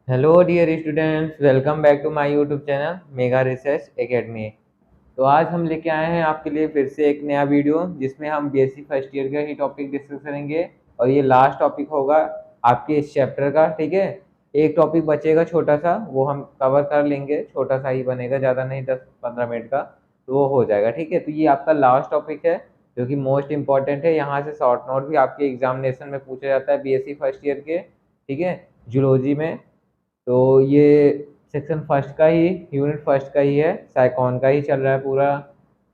Hello dear students, welcome back to my YouTube channel mega research academy. तो आज हम लेके आए हैं आपके लिए फिर से एक नया वीडियो जिसमें हम बीएससी फर्स्ट ईयर का ही टॉपिक डिस्कस करेंगे और ये लास्ट टॉपिक होगा आपके इस चैप्टर का। ठीक है, एक टॉपिक बचेगा छोटा सा, वो हम कवर कर लेंगे, छोटा सा ही बनेगा, ज़्यादा नहीं, 10-15 मिनट का, तो वो हो जाएगा। ठीक है, तो ये आपका लास्ट टॉपिक है जो कि मोस्ट इंपॉर्टेंट है। यहाँ से शॉर्ट नोट भी आपके एग्जामिनेशन में पूछा जाता है बीएससी फर्स्ट ईयर के। ठीक है, जूलॉजी में। तो ये सेक्शन फर्स्ट का ही, यूनिट फर्स्ट का ही है, साइकॉन का ही चल रहा है पूरा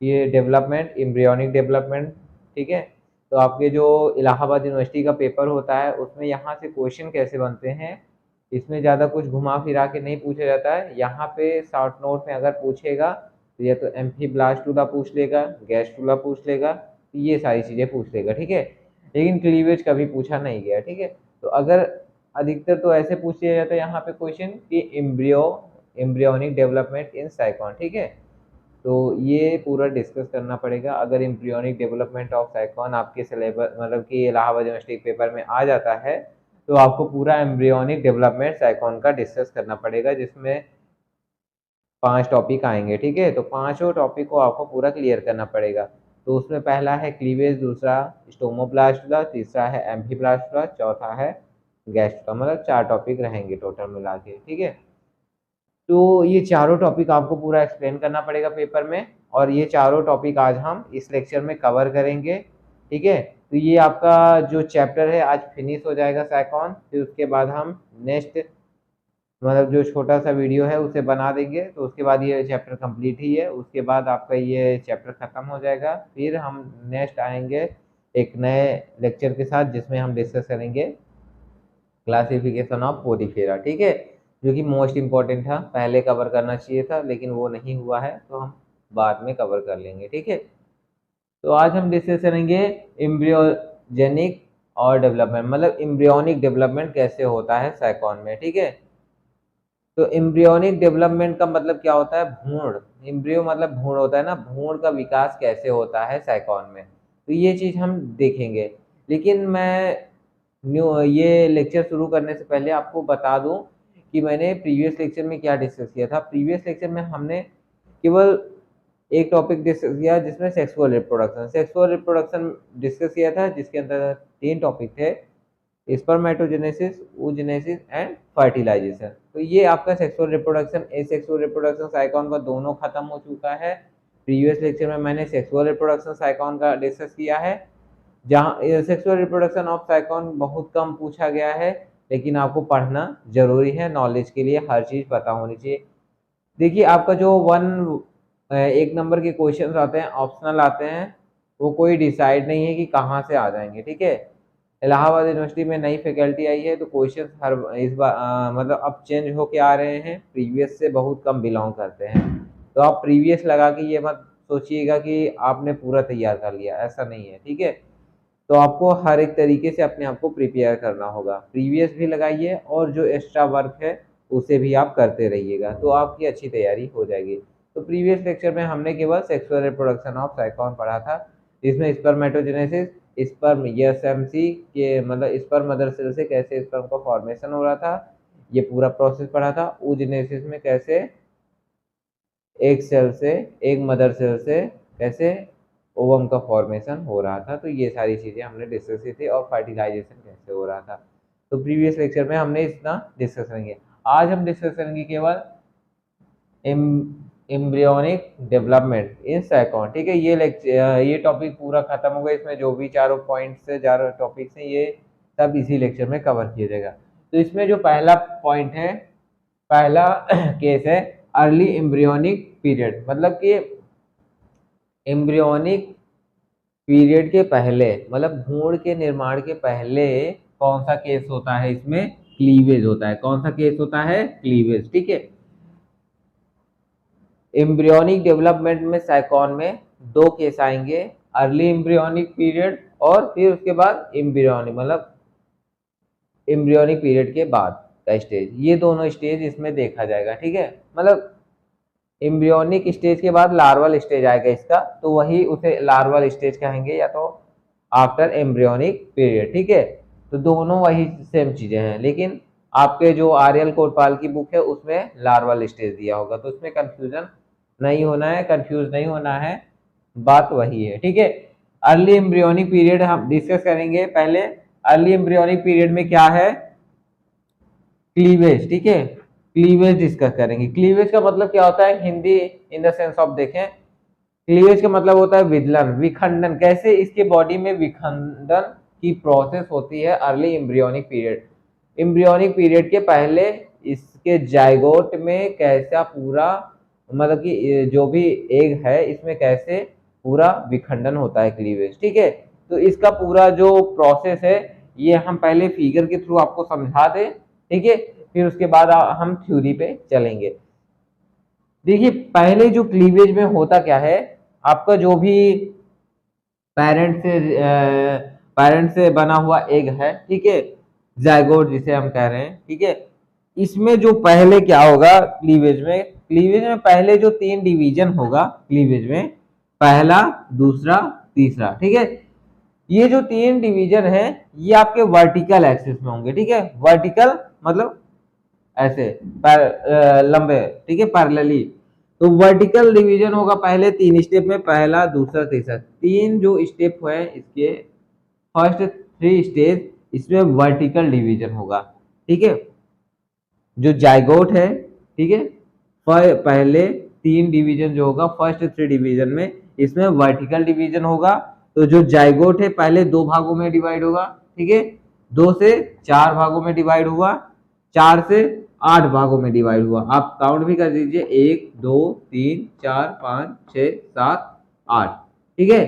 ये डेवलपमेंट, एम्ब्रियोनिक डेवलपमेंट। ठीक है, तो आपके जो इलाहाबाद यूनिवर्सिटी का पेपर होता है उसमें यहाँ से क्वेश्चन कैसे बनते हैं, इसमें ज़्यादा कुछ घुमा फिरा के नहीं पूछा जाता है। यहाँ पे शॉर्ट नोट में अगर पूछेगा तो या तो एम्फीब्लास्टुला पूछ लेगा, गैस्ट्रुला पूछ लेगा, तो ये सारी चीज़ें पूछ लेगा। ठीक है, लेकिन क्लीवेज कभी पूछा नहीं गया। ठीक है, तो अगर अधिकतर तो ऐसे पूछ लिया जाता है यहाँ पे क्वेश्चन कि एम्ब्रियोनिक डेवलपमेंट इन साइकॉन। ठीक है, तो ये पूरा डिस्कस करना पड़ेगा। अगर एम्ब्रियोनिक डेवलपमेंट ऑफ साइकॉन आपके सिलेबस मतलब कि इलाहाबाद यूनिवर्सिटी पेपर में आ जाता है तो आपको पूरा एम्ब्रियोनिक डेवलपमेंट साइकॉन का डिस्कस करना पड़ेगा, जिसमें 5 टॉपिक आएंगे। ठीक है, तो पांचों टॉपिक को आपको पूरा क्लियर करना पड़ेगा। तो उसमें पहला है क्लीवेज, दूसरा स्टोमोप्लास्टुला, तीसरा है एम्फीब्लास्टुला, चौथा है गैस्ट्रुला। मतलब 4 टॉपिक रहेंगे टोटल मिला के। ठीक है, तो ये चारों टॉपिक आपको पूरा एक्सप्लेन करना पड़ेगा पेपर में, और ये चारों टॉपिक आज हम इस लेक्चर में कवर करेंगे। ठीक है, तो ये आपका जो चैप्टर है आज फिनिश हो जाएगा साइकॉन। फिर उसके बाद हम नेक्स्ट मतलब जो छोटा सा वीडियो है उसे बना देंगे, तो उसके बाद ये चैप्टर कंप्लीट ही है। उसके बाद आपका ये चैप्टर खत्म हो जाएगा। फिर हम नेक्स्ट आएंगे एक नए लेक्चर के साथ जिसमें हम डिस्कस करेंगे क्लासिफिकेशन ऑफ पोरीफेरा। ठीक है, जो कि मोस्ट इम्पॉर्टेंट था, पहले कवर करना चाहिए था लेकिन वो नहीं हुआ है, तो हम बाद में कवर कर लेंगे। ठीक है, तो आज हम डिस्कस करेंगे एम्ब्रियोजेनिक और डेवलपमेंट, मतलब एम्ब्रियोनिक डेवलपमेंट कैसे होता है साइकॉन में। ठीक है, तो एम्ब्रियोनिक डेवलपमेंट का मतलब क्या होता है, भ्रूण। एम्ब्रियो मतलब भ्रूण होता है ना, भ्रूण का विकास कैसे होता है साइकॉन में, तो ये चीज़ हम देखेंगे। लेकिन मैं ये लेक्चर शुरू करने से पहले आपको बता दूं कि मैंने प्रीवियस लेक्चर में क्या डिस्कस किया था। प्रीवियस लेक्चर में हमने केवल एक टॉपिक डिस्कस किया जिसमें सेक्सुअल रिप्रोडक्शन डिस्कस किया था, जिसके अंदर 3 टॉपिक थे, स्पर्मेटोजेनेसिस, oogenesis एंड फर्टिलाइजेशन। तो ये आपका सेक्सुअल रिप्रोडक्शन, एसेक्सुअल रिप्रोडक्शन साइकॉन का दोनों खत्म हो चुका है। प्रीवियस लेक्चर में मैंने सेक्सुअल रिप्रोडक्शन साइकॉन का डिस्कस किया है, जहाँ सेक्सुअल रिप्रोडक्शन ऑफ साइकॉन बहुत कम पूछा गया है, लेकिन आपको पढ़ना जरूरी है, नॉलेज के लिए हर चीज़ पता होनी चाहिए। देखिए आपका जो 1 नंबर के क्वेश्चन आते हैं, ऑप्शनल आते हैं, वो कोई डिसाइड नहीं है कि कहाँ से आ जाएंगे। ठीक है, इलाहाबाद यूनिवर्सिटी में नई फैकल्टी आई है तो क्वेश्चन हर इस बार मतलब अब चेंज होके आ रहे हैं, प्रीवियस से बहुत कम बिलोंग करते हैं। तो आप प्रीवियस लगा के ये मत सोचिएगा कि आपने पूरा तैयार कर लिया, ऐसा नहीं है। ठीक है, तो आपको हर एक तरीके से अपने आप को प्रिपेयर करना होगा, प्रीवियस भी लगाइए और जो एक्स्ट्रा वर्क है उसे भी आप करते रहिएगा, तो आपकी अच्छी तैयारी हो जाएगी। तो प्रीवियस लेक्चर में हमने केवल सेक्सुअल रिप्रोडक्शन ऑफ साइकॉन पढ़ा था, इसमें स्पर्मेटोजेनेसिस, स्पर्म एसएमसी के मतलब स्पर्म मदर सेल से कैसे स्पर्म का फॉर्मेशन हो रहा था, ये पूरा प्रोसेस पढ़ा था। oogenesis में कैसे एक सेल से, एक मदर सेल से कैसे ओवम का फॉर्मेशन हो रहा था, तो ये सारी चीज़ें हमने डिस्कस की थी, और फर्टिलाइजेशन कैसे हो रहा था। तो प्रीवियस लेक्चर में हमने इतना डिस्कस करेंगे। आज हम डिस्कस करेंगे केवल एम्ब्रियोनिक डेवलपमेंट इन साइकॉन। ठीक है, ये लेक्चर ये टॉपिक पूरा खत्म होगा, इसमें जो भी चारों पॉइंट्स है, चारों टॉपिक्स हैं, ये सब इसी लेक्चर में कवर किया जाएगा। तो इसमें जो पहला पॉइंट है, पहला केस है अर्ली एम्ब्रियोनिक पीरियड, मतलब कि एम्ब्रियोनिक पीरियड के पहले, मतलब भ्रूण के निर्माण के पहले कौन सा केस होता है, इसमें क्लीवेज होता है। कौन सा केस होता है, क्लीवेज। ठीक है, एम्ब्रियोनिक डेवलपमेंट में साइकॉन में 2 केस आएंगे, अर्ली एम्ब्रियोनिक पीरियड और फिर उसके बाद एम्ब्रियोनिक मतलब एम्ब्रियोनिक पीरियड के बाद का स्टेज, ये दोनों स्टेज इसमें देखा जाएगा। ठीक है, मतलब एम्ब्रियोनिक स्टेज के बाद लार्वल स्टेज आएगा इसका, तो वही उसे लार्वल स्टेज कहेंगे या तो आफ्टर एम्ब्रियोनिक पीरियड। ठीक है, तो दोनों वही सेम चीजें हैं, लेकिन आपके जो आर्यल कोटपाल की बुक है उसमें लार्वल स्टेज दिया होगा, तो उसमें कंफ्यूजन नहीं होना है, कंफ्यूज नहीं होना है, बात वही है, ठीक है। अर्ली एम्ब्रियोनिक पीरियड हम डिस्कस करेंगे। पहले अर्ली एम्ब्रियोनिक पीरियड में क्या है, क्लीवेज, ठीक है, क्लीवेज डिस्कस करेंगे। क्लीवेज का मतलब क्या होता है Hindi in the sense of देखें, क्लीवेज का मतलब होता है विदलन, विखंडन, कैसे इसके बॉडी में विखंडन की प्रोसेस होती है early embryonic period. Embryonic period के पहले इसके जाइगोट में कैसा पूरा मतलब कि जो भी एग है इसमें कैसे पूरा विखंडन होता है, क्लीवेज, ठीक है। तो इसका पूरा जो प्रोसेस है ये हम पहले फिगर के थ्रू आपको समझा दें, ठीक है, फिर उसके बाद हम थ्योरी पे चलेंगे। देखिए पहले जो क्लीवेज में होता क्या है, आपका जो भी पेरेंट से बना हुआ एग है, ठीक है, जाइगोट जिसे हम कह रहे हैं, ठीक है, इसमें जो पहले क्या होगा क्लीवेज में पहले जो 3 डिवीजन होगा क्लीवेज में, पहला, दूसरा, तीसरा, ठीक है। ये जो 3 डिवीजन है ये आपके वर्टिकल एक्सिस में होंगे, ठीक है, वर्टिकल मतलब ऐसे लंबे, ठीक है, पैरेलली। तो वर्टिकल डिवीजन होगा पहले 3 स्टेप में, पहला, दूसरा, तीसरा, 3 जो स्टेप है इसके फर्स्ट 3 स्टेज इसमें वर्टिकल डिवीजन होगा, ठीक है। जो जाइगोट है, ठीक है, पहले 3 डिवीजन जो होगा फर्स्ट 3 डिवीजन में इसमें वर्टिकल डिवीजन होगा। तो जो जाइगोट है पहले 2 भागों में डिवाइड होगा, ठीक है, 2 से 4 भागों में डिवाइड हुआ, 4 से 8 भागों में डिवाइड हुआ। आप काउंट भी कर दीजिए, 1 2 3 4 5 6 7 8, ठीक है।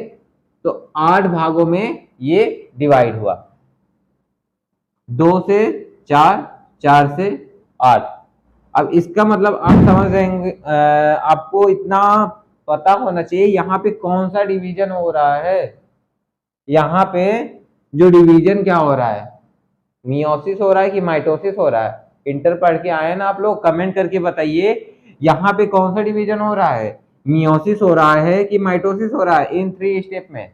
तो 8 भागों में ये डिवाइड हुआ, 2 से 4, 4 से 8। अब इसका मतलब आप समझ जाएंगे, आपको इतना पता होना चाहिए यहाँ पे कौन सा डिवीजन हो रहा है। यहाँ पे जो डिवीजन क्या हो रहा है, मियोसिस हो रहा है कि माइटोसिस हो रहा है? इंटर पढ़ के आए ना आप लोग, कमेंट करके बताइए यहाँ पे कौन सा डिवीजन हो रहा है, मियोसिस हो रहा है कि माइटोसिस हो रहा है इन 3 स्टेप में?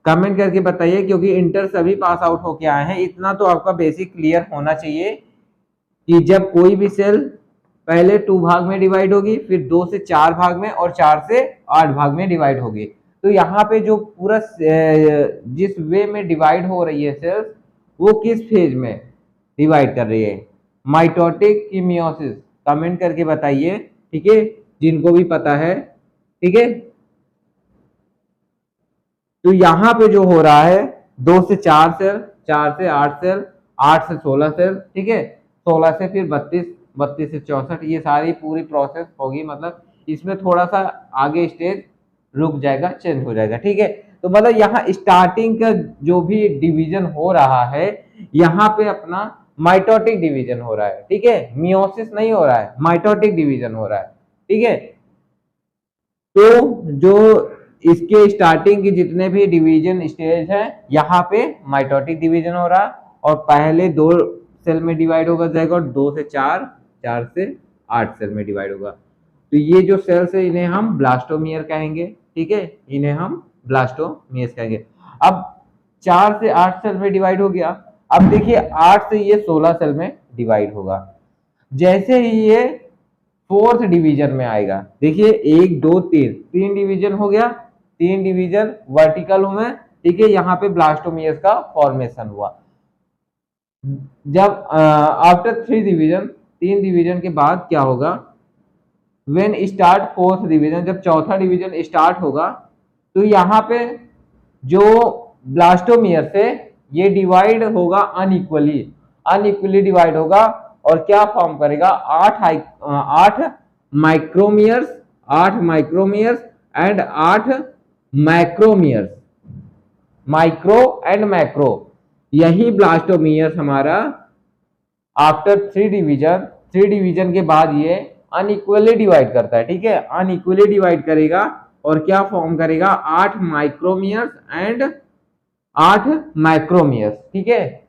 कमेंट करके बताइए, क्योंकि इंटर सभी पास आउट होके आए हैं। इतना तो आपका बेसिक क्लियर होना चाहिए कि जब कोई भी सेल पहले 2 भाग में डिवाइड होगी, फिर 2 से 4 भाग में और 4 से 8 भाग में डिवाइड होगी। तो यहाँ पे जो पूरा जिस वे में डिवाइड हो रही है सेल्स, वो किस फेज में डिवाइड कर रही है, माइटोटिक की मियोसिस? कमेंट करके बताइए, ठीक है, जिनको भी पता है, ठीक है। तो यहाँ पे जो हो रहा है 2 से 4 सेल, 4 से 8 सेल, 8 से 16 सेल, ठीक है, 16 से फिर 32, 32 से 64, ये सारी पूरी प्रोसेस होगी। मतलब इसमें थोड़ा सा आगे स्टेज रुक जाएगा, चेंज हो जाएगा, ठीक है। तो मतलब यहाँ स्टार्टिंग का जो भी डिवीजन हो रहा है यहाँ पे अपना माइटोटिक डिवीजन हो रहा है, ठीक है, मियोसिस नहीं हो रहा है, माइटोटिक डिवीजन हो रहा है, ठीक है। तो जो इसके स्टार्टिंग के जितने भी डिवीजन स्टेज है यहाँ पे माइटोटिक डिवीजन हो रहा, और पहले 2 सेल में डिवाइड होगा जाइगोट, 2 से 4, 4 से 8 सेल में डिवाइड होगा। तो ये जो सेल्स है इन्हें हम ब्लास्टोमियर कहेंगे, ठीक है, इन्हें हम ब्लास्टोमियर्स कहेंगे। अब 4 से 8 सेल में डिवाइड हो गया। अब देखिए 8 से ये 16 सेल में डिवाइड होगा। जैसे ही ये 4th डिवीजन में आएगा, देखिए 1 2 3 डिवीजन हो गया, 3 डिवीजन वर्टिकल हुए, ठीक है, यहाँ पे ब्लास्टोमियर्स का फॉर्मेशन हुआ। जब आफ्टर 3 डिवीजन, 3 डिवीजन के बाद क्या होगा, व्हेन स्टार्ट 4th डिवीजन, जब 4था डिवीजन स्टार्ट होगा, तो यहाँ पे जो ब्लास्टोमियर से ये डिवाइड होगा अनइक्वली डिवाइड होगा, और क्या फॉर्म करेगा, 8 माइक्रोमियर्स, 8 माइक्रोमियर्स एंड 8 मैक्रोमियर्स, माइक्रो एंड मैक्रो। यही ब्लास्टोमियर्स हमारा आफ्टर 3 डिवीजन के बाद ये अनइक्वली डिवाइड करता है, ठीक है, अनइक्वली डिवाइड करेगा और क्या फॉर्म करेगा, 8 माइक्रोमियर्स एंड 8 मैक्रोमियर्स, ठीक है।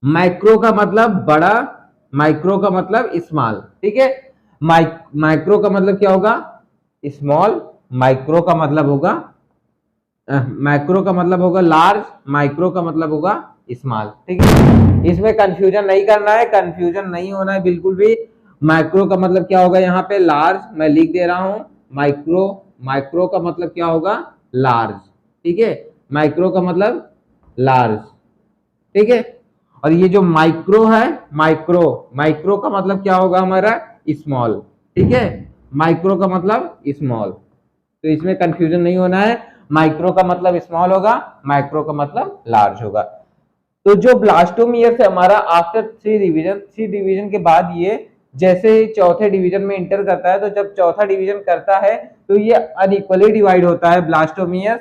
माइक्रो का मतलब बड़ा, माइक्रो का मतलब स्मॉल, ठीक है। माइक्रो का मतलब क्या होगा, स्मॉल, माइक्रो का मतलब होगा मैक्रो का मतलब होगा लार्ज, माइक्रो का मतलब होगा स्मॉल, ठीक है। इसमें कंफ्यूजन नहीं करना है, कंफ्यूजन नहीं होना है बिल्कुल भी। माइक्रो का मतलब क्या होगा, यहाँ पे लार्ज मैं लिख दे रहा हूँ, माइक्रो, माइक्रो का मतलब क्या होगा, लार्ज, ठीक है। माइक्रो का मतलब लार्ज, ठीक है। और ये जो माइक्रो है, माइक्रो, माइक्रो का मतलब क्या होगा हमारा, स्मॉल, ठीक है। माइक्रो का मतलब स्मॉल, तो इसमें कंफ्यूजन नहीं होना है। माइक्रो का मतलब स्मॉल होगा, माइक्रो का मतलब लार्ज होगा। तो जो ब्लास्टोमियर है हमारा आफ्टर 3 डिवीजन, 3 डिवीजन के बाद ये जैसे ही चौथे डिवीजन में इंटर करता है, तो जब चौथा डिवीजन करता है तो ये अनइक्वली डिवाइड होता है ब्लास्टोमियर,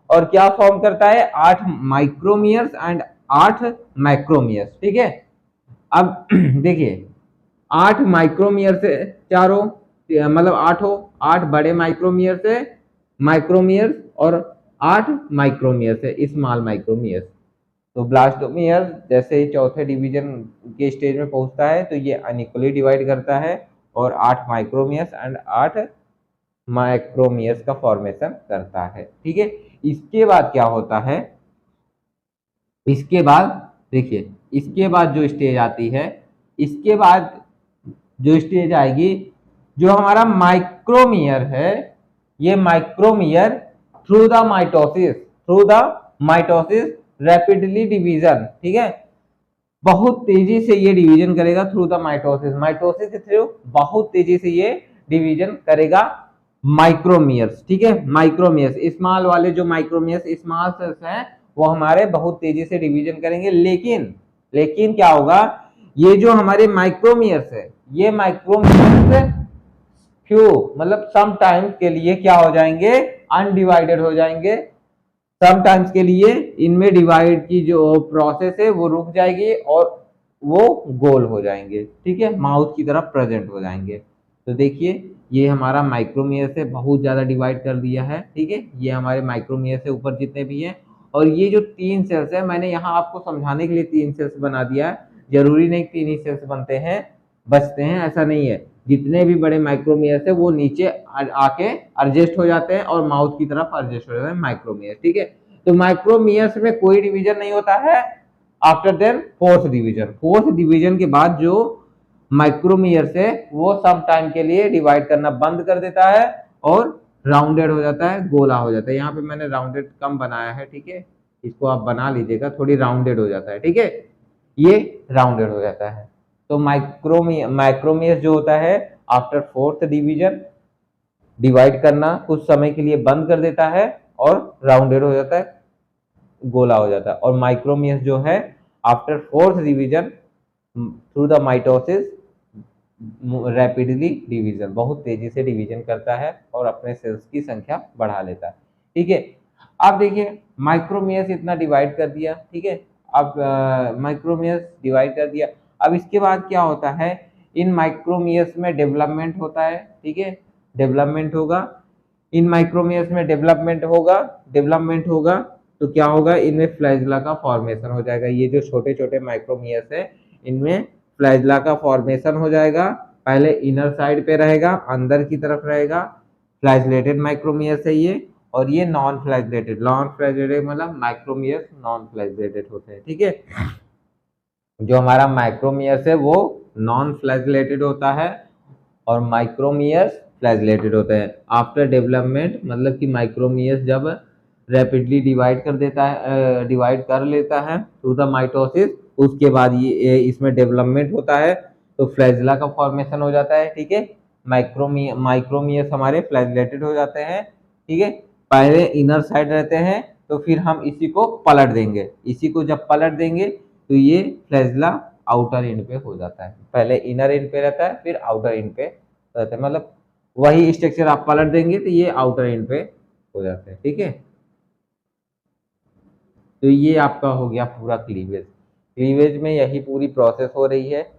और क्या फॉर्म करता है, 8 माइक्रोमियर्स एंड 8 मैक्रोमियर्स, ठीक है। अब देखिए 8 माइक्रोमियर से चारों, मतलब 8 बड़े माइक्रोमियर से माइक्रोमियर्स, और 8 माइक्रोमियर से स्मॉल माइक्रोमियर्स। तो ब्लास्टोमियर जैसे ही चौथे डिवीजन के स्टेज में पहुंचता है तो ये अनइक्वली डिवाइड करता है और 8 माइक्रोमियर्स एंड 8 माइक्रोमियर्स का फॉर्मेशन करता है, ठीक है। इसके बाद क्या होता है, इसके बाद देखिए, इसके बाद जो स्टेज आती है, इसके बाद जो स्टेज आएगी, जो हमारा माइक्रोमियर है, ये micromere through the mitosis, through the mitosis rapidly division, ठीक है। बहुत तेजी से ये डिवीजन करेगा थ्रू द माइटोसिस, माइटोसिस के थ्रू बहुत तेजी से ये डिवीजन करेगा माइक्रोमियर्स, ठीक है। माइक्रोमियर्स स्मॉल वाले जो माइक्रोमियर्स स्मॉल सेल्स हैं वो हमारे बहुत तेजी से डिवीजन करेंगे, लेकिन लेकिन क्या होगा, ये जो हमारे माइक्रोमियर्स है, ये माइक्रोमियर्स फ्यू मतलब सम टाइम के लिए क्या हो जाएंगे, अनडिवाइडेड हो जाएंगे। समटाइम्स के लिए इनमें डिवाइड की जो प्रोसेस है वो रुक जाएगी और वो गोल हो जाएंगे, ठीक है, माउथ की तरफ प्रेजेंट हो जाएंगे। तो देखिए ये हमारा माइक्रोमियर से बहुत ज्यादा डिवाइड कर दिया है, ठीक है। ये हमारे माइक्रोमियर से ऊपर जितने भी हैं, और ये जो 3 सेल्स है, मैंने यहाँ आपको समझाने के लिए 3 सेल्स बना दिया है। जरूरी नहीं 3 ही सेल्स बनते हैं, बचते हैं, ऐसा नहीं है। जितने भी बड़े माइक्रोमियर है वो नीचे आके एडजस्ट हो जाते हैं और माउथ की तरफ एडजस्ट हो जाते हैं माइक्रोमियर, ठीक है। तो माइक्रोमियर्स में कोई डिवीजन नहीं होता है after then fourth division. Fourth division के बाद जो माइक्रोमियर्स है वो सम टाइम के लिए डिवाइड करना बंद कर देता है और राउंडेड हो जाता है, गोला हो जाता है। यहाँ पे मैंने राउंडेड कम बनाया है, ठीक है, इसको आप बना लीजिएगा, थोड़ी राउंडेड हो जाता है, ठीक है, ये राउंडेड हो जाता है। तो माइक्रोमियर जो होता है आफ्टर फोर्थ डिवीजन डिवाइड करना कुछ समय के लिए बंद कर देता है और राउंडेड हो जाता है, गोला हो जाता है। और माइक्रोमियर जो है after fourth division through the mitosis rapidly division, बहुत तेजी से डिवीजन करता है और अपने सेल्स की संख्या बढ़ा लेता है, ठीक है। अब देखिए माइक्रोमियर्स इतना डिवाइड कर दिया, ठीक है। अब माइक्रोमियर्स डिवाइड कर दिया, अब इसके बाद क्या होता है, इन माइक्रोमियर्स में डेवलपमेंट होता है, ठीक है, डेवलपमेंट होगा। इन माइक्रोमियर्स में डेवलपमेंट होगा तो क्या होगा, इनमें फ्लैजिला का फॉर्मेशन हो जाएगा। ये जो छोटे छोटे माइक्रोमियर्स है इनमें फ्लैजिला का फॉर्मेशन हो जाएगा। पहले इनर साइड पे रहेगा, अंदर की तरफ रहेगा, फ्लैजिलेटेड माइक्रोमियर्स है ये। और ये नॉन फ्लैजिलेटेड मतलब माइक्रोमियर्स नॉन फ्लैजिलेटेड होते हैं, ठीक है। जो हमारा माइक्रोमियर्स है वो नॉन फ्लैजिलेटेड होता है और माइक्रोमियर्स फ्लैजिलेटेड होते हैं। आफ्टर डेवलपमेंट मतलब कि माइक्रोमियर्स जब रैपिडली डिवाइड कर लेता है थ्रू द माइटोसिस, उसके बाद ये इसमें डेवलपमेंट होता है तो फ्लैजिला का फॉर्मेशन हो जाता है, ठीक है। माइक्रोमियर्स हमारे फ्लैजिलेटेड हो जाते हैं, ठीक है। पहले इनर साइड रहते हैं तो फिर हम इसी को पलट देंगे, इसी को जब पलट देंगे तो ये फ्लैजिला आउटर एंड पे हो जाता है। पहले इनर एंड पे रहता है फिर आउटर एंड पे रहता है, मतलब वही स्ट्रक्चर आप पलट देंगे तो ये आउटर एंड पे हो जाते हैं, ठीक है। तो ये आपका हो गया पूरा क्लीवेज। क्लीवेज में यही पूरी प्रोसेस हो रही है।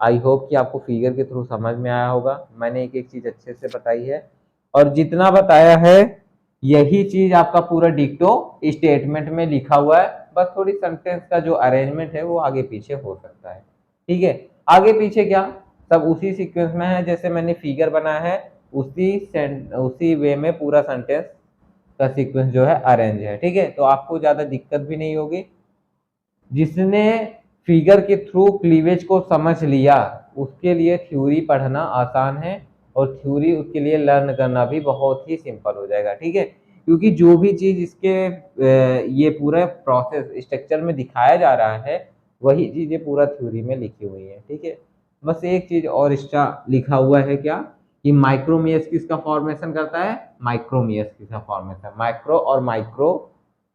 आई होप कि आपको फिगर के थ्रू समझ में आया होगा। मैंने एक एक चीज अच्छे से बताई है और जितना बताया है यही चीज आपका पूरा डिक्टो स्टेटमेंट में लिखा हुआ है। बस थोड़ी सेंटेंस का जो अरेंजमेंट है वो आगे पीछे हो सकता है, ठीक है। आगे पीछे क्या, सब उसी सीक्वेंस में है जैसे मैंने फिगर बनाया है, उसी वे में पूरा सेंटेंस का सीक्वेंस जो है अरेंज है, ठीक है। तो आपको ज्यादा दिक्कत भी नहीं होगी। जिसने फिगर के थ्रू क्लीवेज को समझ लिया उसके लिए थ्योरी पढ़ना आसान है, और थ्योरी उसके लिए लर्न करना भी बहुत ही सिंपल हो जाएगा। ठीक है, क्योंकि जो भी चीज इसके ये पूरा प्रोसेस स्ट्रक्चर में दिखाया जा रहा है वही चीजें पूरा थ्योरी में लिखी हुई है। ठीक है, बस एक चीज और इसका लिखा हुआ है क्या, कि माइक्रोमियस किसका फॉर्मेशन करता है, माइक्रोमियस किसका फॉर्मेशन, माइक्रो और माइक्रो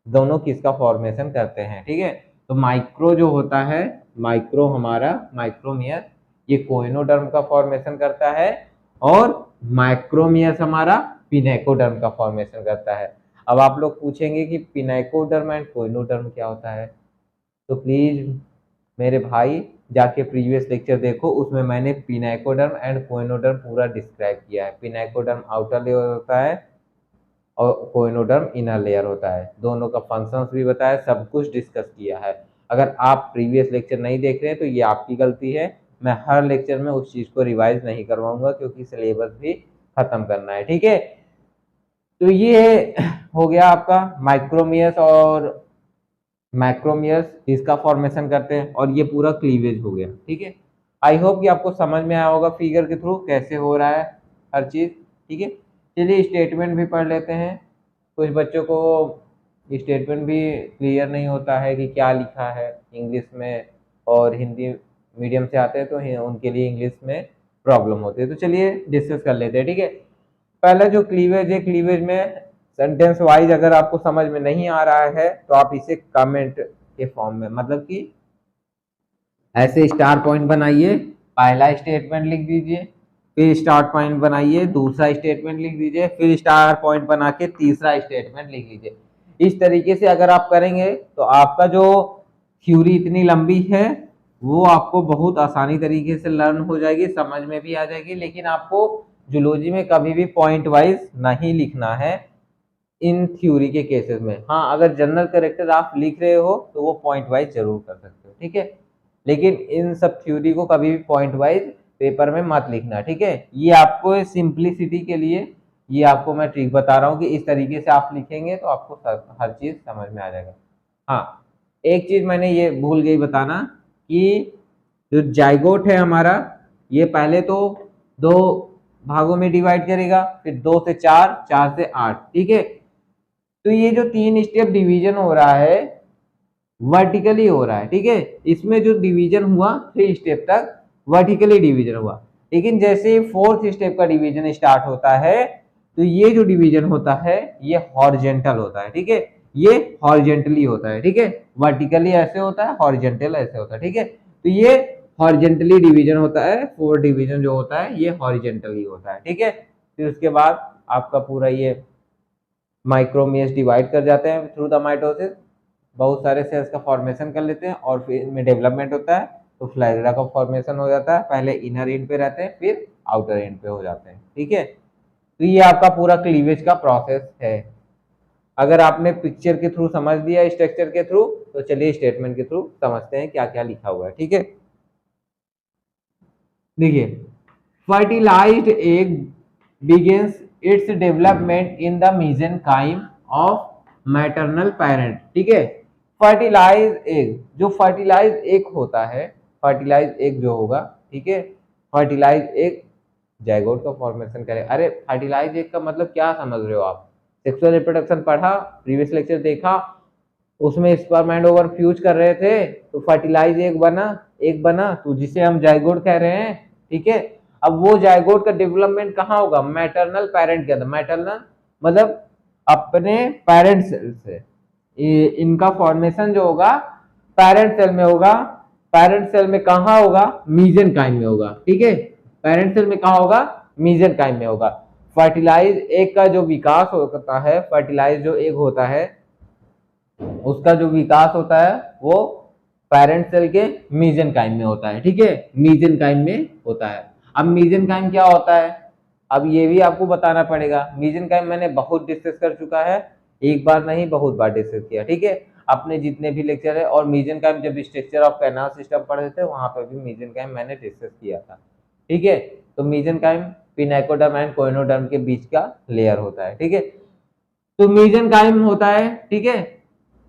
दोनों किसका फॉर्मेशन करते हैं। ठीक है, तो माइक्रो जो होता है, माइक्रो हमारा माइक्रोमियस ये कोइनोडर्म का फॉर्मेशन करता है, और माइक्रोमियस हमारा पिनेकोडर्म का फॉर्मेशन करता है। अब आप लोग पूछेंगे कि पिनेकोडर्म एंड कोइनोडर्म क्या होता है, तो प्लीज मेरे भाई जाके प्रीवियस लेक्चर देखो, उसमें मैंने पिनेकोडर्म एंड कोइनोडर्म पूरा डिस्क्राइब किया है। पिनेकोडर्म आउटर लेयर होता है और कोइनोडर्म इनर लेयर होता है, दोनों का फंक्शंस भी बताया, सब कुछ डिस्कस किया है। अगर आप प्रीवियस लेक्चर नहीं देख रहे हैं तो ये आपकी गलती है, मैं हर लेक्चर में उस चीज़ को रिवाइज नहीं करवाऊंगा क्योंकि सिलेबस भी खत्म करना है। ठीक है, तो ये हो गया आपका माइक्रोमियस और मैक्रोमियस इसका फॉर्मेशन करते हैं, और ये पूरा क्लीवेज हो गया। ठीक है, आई होप कि आपको समझ में आया होगा फिगर के थ्रू कैसे हो रहा है हर चीज़। ठीक है, चलिए स्टेटमेंट भी पढ़ लेते हैं। कुछ बच्चों को स्टेटमेंट भी क्लियर नहीं होता है कि क्या लिखा है इंग्लिश में, और हिंदी मीडियम से आते हैं तो उनके लिए इंग्लिश में प्रॉब्लम होती है। तो चलिए डिस्कस कर लेते हैं। ठीक है, पहला जो क्लीवेज है, क्लीवेज में सेंटेंस वाइज अगर आपको समझ में नहीं आ रहा है तो आप इसे कमेंट के फॉर्म में, मतलब कि ऐसे स्टार पॉइंट बनाइए, पहला स्टेटमेंट लिख दीजिए, फिर स्टार पॉइंट बनाइए, दूसरा स्टेटमेंट लिख दीजिए, फिर स्टार पॉइंट बना के तीसरा स्टेटमेंट लिख लीजिए। इस तरीके से अगर आप करेंगे तो आपका जो थ्योरी इतनी लंबी है वो आपको बहुत आसानी तरीके से लर्न हो जाएगी, समझ में भी आ जाएगी। लेकिन आपको जूलॉजी में कभी भी पॉइंट वाइज नहीं लिखना है इन थ्योरी के केसेस में। हाँ, अगर जनरल कैरेक्टर आप लिख रहे हो तो वो पॉइंट वाइज जरूर कर सकते हो। ठीक है, लेकिन इन सब थ्योरी को कभी भी पॉइंट वाइज पेपर में मत लिखना। ठीक है, ये आपको सिंप्लिसिटी के लिए ये आपको मैं ट्रिक बता रहा हूँ कि इस तरीके से आप लिखेंगे तो आपको हर चीज समझ में आ जाएगा। हाँ, एक चीज मैंने ये भूल गई बताना कि जो जाइगोट है हमारा, ये पहले तो दो भागों में डिवाइड करेगा, फिर 2 से 4, 4 से 8। ठीक है, तो ये जो 3 स्टेप डिवीजन हो रहा है वर्टिकली हो रहा है। ठीक है, इसमें जो डिवीजन हुआ 3 स्टेप तक वर्टिकली डिवीजन हुआ, लेकिन जैसे 4th स्टेप का डिवीजन स्टार्ट होता है तो ये जो डिवीजन होता है ये हॉरिजेंटल होता है। ठीक है, ये हॉरिजेंटली होता है। ठीक है, वर्टिकली ऐसे होता है, हॉरिजेंटल ऐसे होता है। ठीक है, तो ये हॉरिजेंटली डिवीजन होता है, 4 डिवीजन जो होता है ये हॉरिजेंटली होता है। ठीक है, फिर उसके बाद आपका पूरा ये माइक्रोमियस डिवाइड कर जाते हैं थ्रू द माइटोसिस, बहुत सारे सेल्स का फॉर्मेशन कर लेते हैं, और फिर इनमें डेवलपमेंट होता है तो फ्लैगेला का फॉर्मेशन हो जाता है। पहले इनर एंड पे रहते हैं, फिर आउटर एंड पे हो जाते हैं। ठीक है, तो ये आपका पूरा क्लीवेज का प्रोसेस है। अगर आपने पिक्चर के थ्रू समझ लिया, स्ट्रक्चर के थ्रू, तो चलिए स्टेटमेंट के थ्रू समझते हैं क्या क्या लिखा हुआ है। ठीक है, देखिए, fertilised egg begins its development in the mesenchyme of maternal parent। ठीक है, फर्टिलाइज एग, जो फर्टिलाइज एग होता है, फर्टिलाइज एग जो होगा, ठीक है, फर्टिलाइज एग जाइगोट का फॉर्मेशन करे। अरे फर्टिलाइज एग का मतलब क्या समझ रहे हो आप, सेक्सुअल रिप्रोडक्शन पढ़ा, प्रीवियस लेक्चर देखा, उसमें स्पर्म एंड ओवर फ्यूज कर रहे थे तो फर्टिलाइज एग बना, एक बना, तो जिसे हम जाइगोट कह रहे हैं। ठीक है, अब वो जाइगोट का डेवलपमेंट कहाँ होगा, मैटरनल पेरेंट के अंदर। मैटरनल मतलब अपने पेरेंट सेल से, इनका फॉर्मेशन जो होगा पेरेंट सेल में होगा। पेरेंट सेल में कहाँ होगा, मीजेनकाइम में होगा। ठीक है, पेरेंट सेल में कहाँ होगा, मीजेनकाइम में होगा। फर्टिलाइज एग का जो विकास होता है, फर्टिलाइज जो एग होता है उसका जो विकास होता है वो पेरेंट सेल के मीजेनकाइम में होता है। ठीक है, मीजेनकाइम में होता है। अब मीजेनकाइम क्या होता है, अब ये भी आपको बताना पड़ेगा। मीजेनकाइम मैंने बहुत डिस्कस कर चुका है, एक बार नहीं बहुत बार डिस्कस किया। ठीक है, अपने जितने भी लेक्चर है, और मीजेनकाइम जब स्ट्रक्चर ऑफ कैनाल सिस्टम पढ़े थे वहां पर भी मीजेनकाइम मैंने डिस्कस किया था। ठीक है, तो मीजेनकाइम पिनेकोडर्म एंड कोइनोडर्म के बीच का लेयर होता है। ठीक है, तो मीजेनकाइम होता है। ठीक है,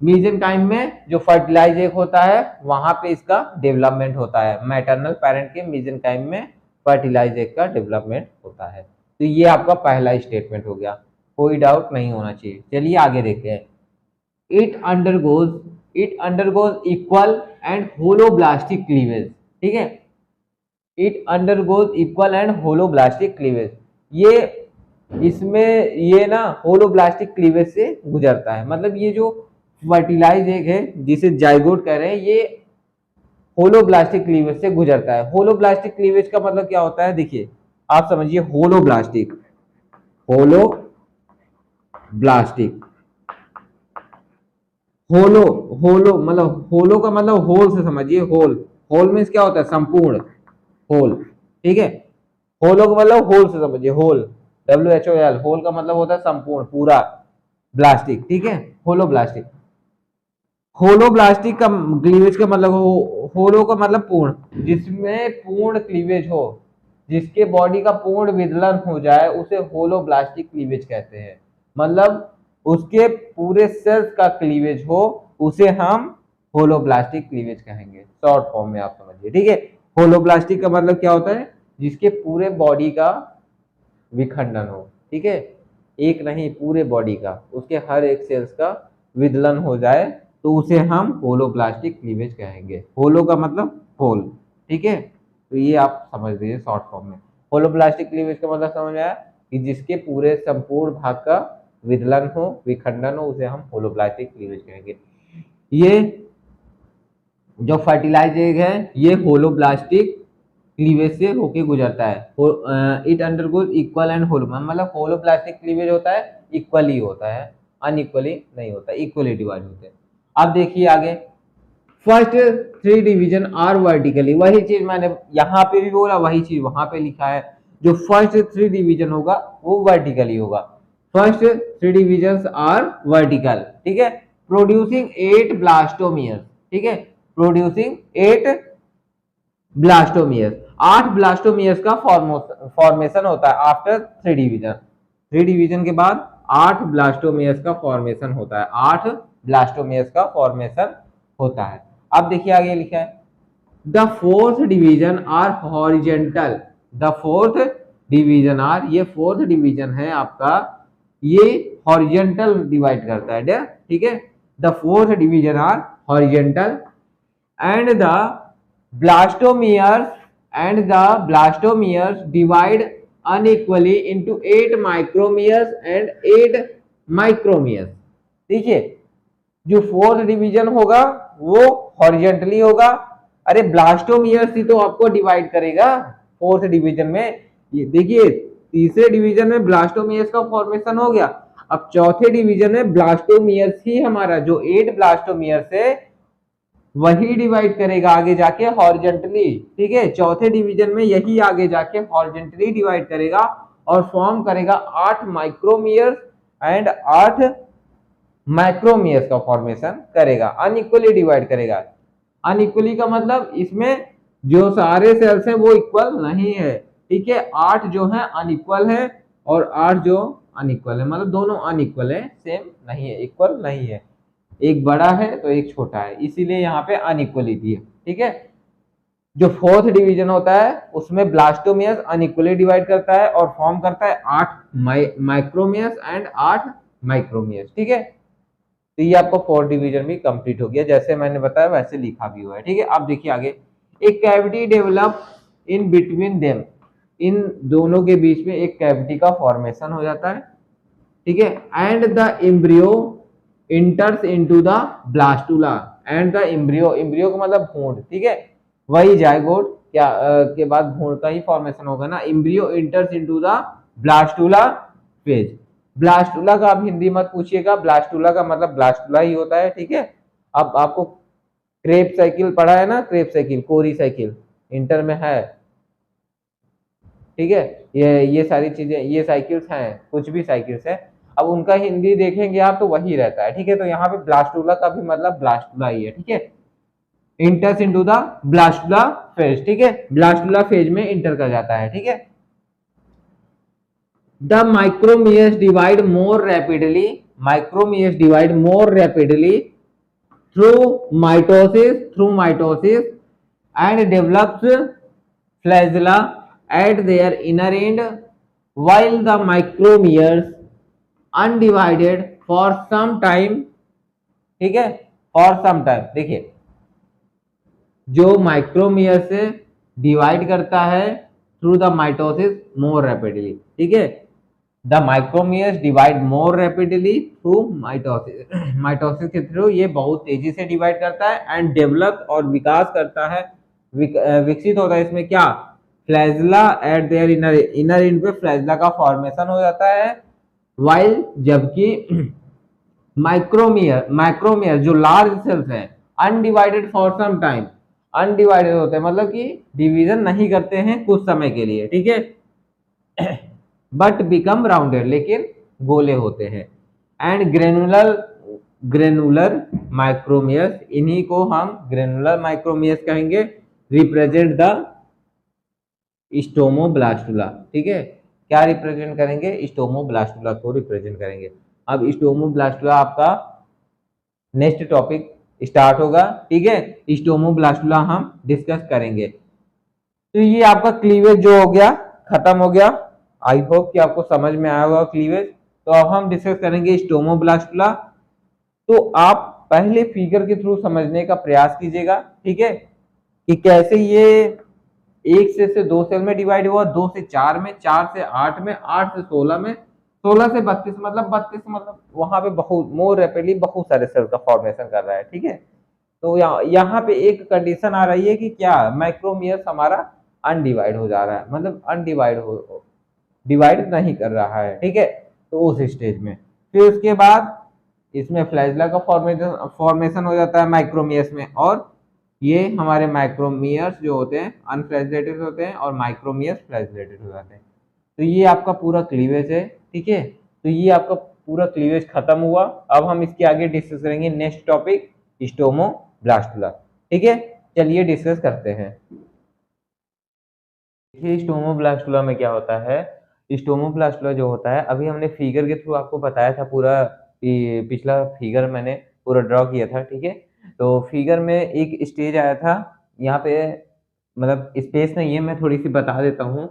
मीसेंकाइम में जो फर्टिलाइज एग होता है वहां पे इसका डेवलपमेंट होता है। मैटरनल पेरेंट के मीसेंकाइम में फर्टिलाइज एग का डेवलपमेंट होता है। तो ये आपका पहला स्टेटमेंट हो गया, कोई डाउट नहीं होना चाहिए। चलिए आगे देखते हैं। It undergoes equal and holoblastic cleavage. ठीक है, it undergoes equal and holoblastic cleavage. ये इसमें ये ना होलोब्लास्टिक क्लीवेज से गुजरता है। मतलब ये जो फर्टिलाइज एग है जिसे जाइगोट कह रहे हैं, ये होलोब्लास्टिक क्लीवेज से गुजरता है। होलोब्लास्टिक क्लीवेज का मतलब क्या होता है, देखिए आप समझिए। होलोब्लास्टिक होलो होलो मतलब होलो का मतलब होल से समझिए। होल होल मीन्स क्या होता है, संपूर्ण होल। ठीक है, होलो का मतलब होल से समझिए। होल WHOL, होल का मतलब होता है संपूर्ण, पूरा। ब्लास्टिक, ठीक है, होलोब्लास्टिक। होलोब्लास्टिक का क्लीवेज का मतलब होलो का मतलब पूर्ण, जिसमें पूर्ण क्लीवेज हो, जिसके बॉडी का पूर्ण विदलन हो जाए उसे होलोब्लास्टिक क्लीवेज कहते हैं। मतलब उसके पूरे सेल्स का क्लीवेज हो उसे हम होलोब्लास्टिक क्लीवेज कहेंगे, शॉर्ट फॉर्म में आप समझिए। ठीक है, होलोब्लास्टिक का मतलब क्या होता है, जिसके पूरे बॉडी का विखंडन हो। ठीक है, एक नहीं पूरे बॉडी का, उसके हर एक सेल्स का विदलन हो जाए तो उसे हम होलोब्लास्टिक क्लीवेज कहेंगे। होलो का मतलब होल। ठीक है, तो ये आप समझ लीजिए शॉर्ट फॉर्म में। होलोब्लास्टिक क्लीवेज का मतलब समझ आया कि जिसके पूरे संपूर्ण भाग का विदलन हो, विखंडन हो, उसे हम होलोब्लास्टिक क्लीवेज कहेंगे। ये जो फर्टिलाइज एग है ये होलोब्लास्टिक क्लीवेज से होके गुजरता है। इट अंडरगोज इक्वल एंड होलो, मतलब होलोब्लास्टिक क्लीवेज होता है इक्वली होता है, अनइक्वली नहीं होता, इक्वली डिवाइड होते हैं। अब देखिए आगे, फर्स्ट 3 डिवीजन आर वर्टिकली। वही चीज मैंने यहाँ पे भी बोला, वही चीज वहां पे लिखा है। जो फर्स्ट 3 डिवीजन होगा वो वर्टिकली होगा। First 3 division are vertical. ठीक है, प्रोड्यूसिंग 8 ब्लास्टोमियर्स। ठीक है, प्रोड्यूसिंग 8 ब्लास्टोमियर्स। 8 ब्लास्टोमियर्स का फॉर्मेशन होता है आफ्टर 3 डिवीजन। 3 डिवीजन के बाद 8 ब्लास्टोमियर्स का फॉर्मेशन होता है। 8 ब्लास्टोमियर्स का फॉर्मेशन होता है। अब देखिए आगे लिखा है, the fourth division are horizontal. The fourth division are, ये फोर्थ डिवीजन है आपका, ये हॉरिजेंटल डिवाइड करता है। ठीक है, the fourth division are horizontal and the blastomeres divide unequally into 8 micromeres and 8 micromeres। देखिए, जो फोर्थ डिवीजन होगा वो हॉरिजेंटली होगा। अरे ब्लास्टोमियर्स ही तो आपको डिवाइड करेगा फोर्थ डिवीजन में। ये देखिए, तीसरे डिवीजन में ब्लास्टोमियर्स का फॉर्मेशन हो गया, अब चौथे डिवीजन में ब्लास्टोमियर्स ही हमारा जो 8 ब्लास्टोमियर्स है वही डिवाइड करेगा आगे जाके हॉरिजेंटली। ठीक है, चौथे डिवीजन में यही आगे जाके हॉरिजेंटली डिवाइड करेगा और फॉर्म करेगा 8 माइक्रोमियर्स एंड 8 माइक्रोमियर्स का फॉर्मेशन करेगा, अनइक्वली डिवाइड करेगा। अनइक्वली का मतलब इसमें जो सारे सेल्स हैं वो इक्वल नहीं है। ठीक है, 8 जो है अनइक्वल है और 8 जो अनइक्वल है, मतलब दोनों अनइक्वल है, सेम नहीं है, इक्वल नहीं है। एक बड़ा है तो एक छोटा है, इसीलिए यहाँ पे अनइक्वलिटी है। ठीक है, जो फोर्थ डिवीजन होता है उसमें ब्लास्टोमियर्स अनइक्वली डिवाइड करता है और फॉर्म करता है 8 माइक्रोमियर्स एंड 8 माइक्रोमियर्स। ठीक है, तो ये आपका फोर्थ डिवीजन भी कंप्लीट हो गया, जैसे मैंने बताया वैसे लिखा भी हुआ है। ठीक है, अब देखिए आगे, एक cavity develop in between them. इन दोनों के बीच में एक कैविटी का फॉर्मेशन हो जाता है। ठीक है, and the embryo इंटर्स into the blastula. And the embryo, embryo का मतलब भ्रूण। ठीक है, वही जायगोट क्या के बाद भ्रूण का ही फॉर्मेशन होगा ना। Embryo इंटर्स into the blastula phase. Blastula का आप हिंदी मत पूछिएगा, ब्लास्टुला का मतलब ब्लास्टुला ही होता है। ठीक है, अब आपको क्रेप साइकिल पढ़ा है ना, क्रेप साइकिल, कोरी साइकिल इंटर में है। ठीक है, ये सारी चीजें, ये साइकिल्स हैं, कुछ भी साइकिल्स है, अब उनका हिंदी देखेंगे आप तो वही रहता है। ठीक है, तो यहाँ पे ब्लास्टुला का भी मतलब ब्लास्टुला ही है। ठीक है, इंटर्स इनटू द ब्लास्टुला फेज। ठीक है, ब्लास्टुला फेज में इंटर कर जाता है। ठीक है, the micromeres divide more rapidly. Micromeres divide more rapidly through mitosis and develops flagella at their inner end, while the micromeres undivided for some time, ठीक है, फॉर सम टाइम। देखिए जो माइक्रोमियर से डिवाइड करता है through the mitosis more rapidly, ठीक है, the micromeres divide more rapidly through mitosis, mitosis के थ्रू ये बहुत तेजी से डिवाइड करता है एंड डेवलप और विकास करता है, विकसित होता है इसमें क्या, flagella at their inner end पे फ्लैजला का फॉर्मेशन हो जाता है, वाइल जबकि माइक्रोमियर जो लार्ज सेल्स हैं undivided for some time, undivided होते हैं मतलब कि डिवीजन नहीं करते हैं कुछ समय के लिए, ठीक है, बट बिकम राउंडेड, लेकिन गोले होते हैं, एंड ग्रेनुलर माइक्रोमियर्स, इन्हीं को हम ग्रेनुलर माइक्रोमियर्स कहेंगे, रिप्रेजेंट द स्टोमोब्लास्टुला, ठीक है, क्या रिप्रेजेंट करेंगे, स्टोमोब्लास्टुला को रिप्रेजेंट करेंगे। अब स्टोमोब्लास्टुला आपका नेक्स्ट टॉपिक स्टार्ट होगा, ठीक है, स्टोमोब्लास्टुला हम डिस्कस करेंगे। तो ये आपका क्लीवेज जो हो गया खत्म हो गया, आई होप कि आपको समझ में आया होगा क्लीवेज। तो अब हम डिस्कस करेंगे स्टोमोब्लास्टुला। तो आप पहले फिगर के थ्रू समझने का प्रयास कीजिएगा, ठीक है, कि कैसे ये 1 से 2 सेल में डिवाइड हुआ, 2 से 4 में, 4 से 8 में, 8 से 16 में, 16 से 32 मतलब 32 मतलब वहां पे बहुत मोर रैपिडली बहुत सारे सेल का फॉर्मेशन कर रहा है, ठीक है। तो यहाँ पे एक कंडीशन आ रही है कि क्या माइक्रोमियर्स हमारा अनडिवाइड हो जा रहा है, मतलब डिवाइड नहीं कर रहा है, ठीक है, तो उस स्टेज में फिर उसके बाद इसमें फ्लैजला का फॉर्मेशन हो जाता है माइक्रोमियर्स में, और ये हमारे माइक्रोमियर्स जो होते हैं अनफ्लैजलेटेड होते हैं और माइक्रोमियर्स फ्लैजलेटेड हो जाते हैं। तो ये आपका पूरा क्लीवेज है, ठीक है, तो ये आपका पूरा क्लीवेज खत्म हुआ। अब हम इसके आगे डिस्कस करेंगे नेक्स्ट टॉपिक स्टोमोब्लास्टुला, ठीक है, चलिए डिस्कस करते हैं। देखिए स्टोमोब्लास्टुला में क्या होता है, स्टोमोब्लास्टुला जो होता है, अभी हमने फिगर के थ्रू आपको बताया था, पूरा पिछला फिगर मैंने पूरा ड्रॉ किया था, ठीक है। तो फिगर में एक स्टेज आया था, यहाँ पे मतलब स्पेस नहीं है, मैं थोड़ी सी बता देता हूँ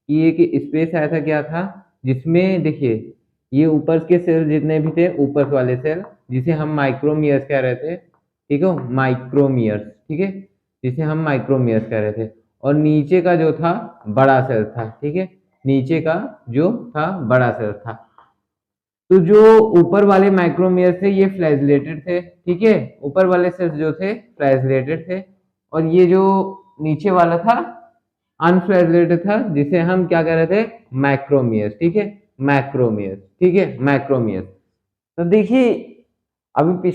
कि एक स्पेस आया था, क्या था, जिसमें देखिए ये ऊपर के सेल जितने भी थे, ऊपर वाले सेल जिसे हम माइक्रोमियर्स कह रहे थे, ठीक है, माइक्रोमियर्स, ठीक है, जिसे हम माइक्रोमियर्स कह रहे थे, और नीचे का जो था बड़ा सेल था, ठीक है, नीचे का जो था बड़ा सेल था। तो जो ऊपर वाले माइक्रोमियर थे ये फ्लैजलेटेड थे, ठीक है, ऊपर वाले सेल्स जो थे फ्लैजलेटेड थे, और ये जो नीचे वाला था अनफ्लैजलेटेड था, जिसे हम क्या कह रहे थे, मैक्रोमियर्स, ठीक है, मैक्रोमियर्स, ठीक है, मैक्रोमियर्स। तो देखिए अभी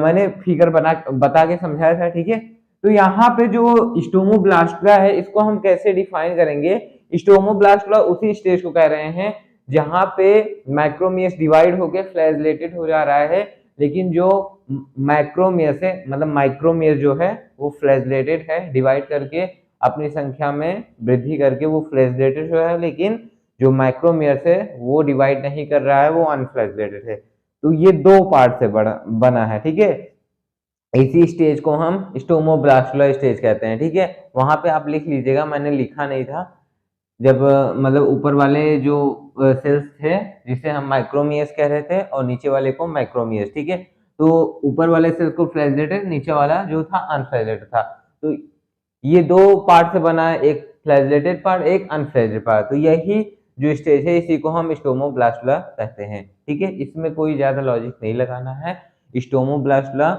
मैंने फिगर बता के समझाया था, ठीक है। तो यहाँ पे जो स्टोमोब्लास्टुला है इसको हम कैसे डिफाइन करेंगे, स्टोमोब्लास्टुला उसी स्टेज को कह रहे हैं जहां पे माइक्रोमियस डिवाइड होके फ्लैजलेटेड हो जा रहा है, लेकिन जो माइक्रोमियस है मतलब माइक्रोमियस जो है वो फ्लैजलेटेड है, डिवाइड करके अपनी संख्या में वृद्धि करके वो फ्लैजलेटेड हो है, लेकिन जो माइक्रोमियस है वो डिवाइड नहीं कर रहा है, वो अनफ्लैजलेटेड है। तो ये दो पार्ट से बना है, ठीक है, इसी स्टेज को हम स्टोमोब्लास्टुला स्टेज कहते हैं, ठीक है। वहां पे आप लिख लीजिएगा, मैंने लिखा नहीं था, जब मतलब ऊपर वाले जो सेल्स थे जिसे हम माइक्रोमियस कह रहे थे और नीचे वाले को माइक्रोमियस, ठीक है, तो ऊपर वाले सेल्स को फ्लैजलेटेड, नीचे वाला जो था अनफ्लैजलेटेड था। तो ये दो पार्ट से बना है, एक फ्लैजलेटेड पार्ट, एक अनफ्लैजलेटेड पार्ट। तो यही जो स्टेज है इसी को हम स्टोमोब्लास्टुला कहते हैं, ठीक है, इसमें कोई ज्यादा लॉजिक नहीं लगाना है। स्टोमोब्लास्टुला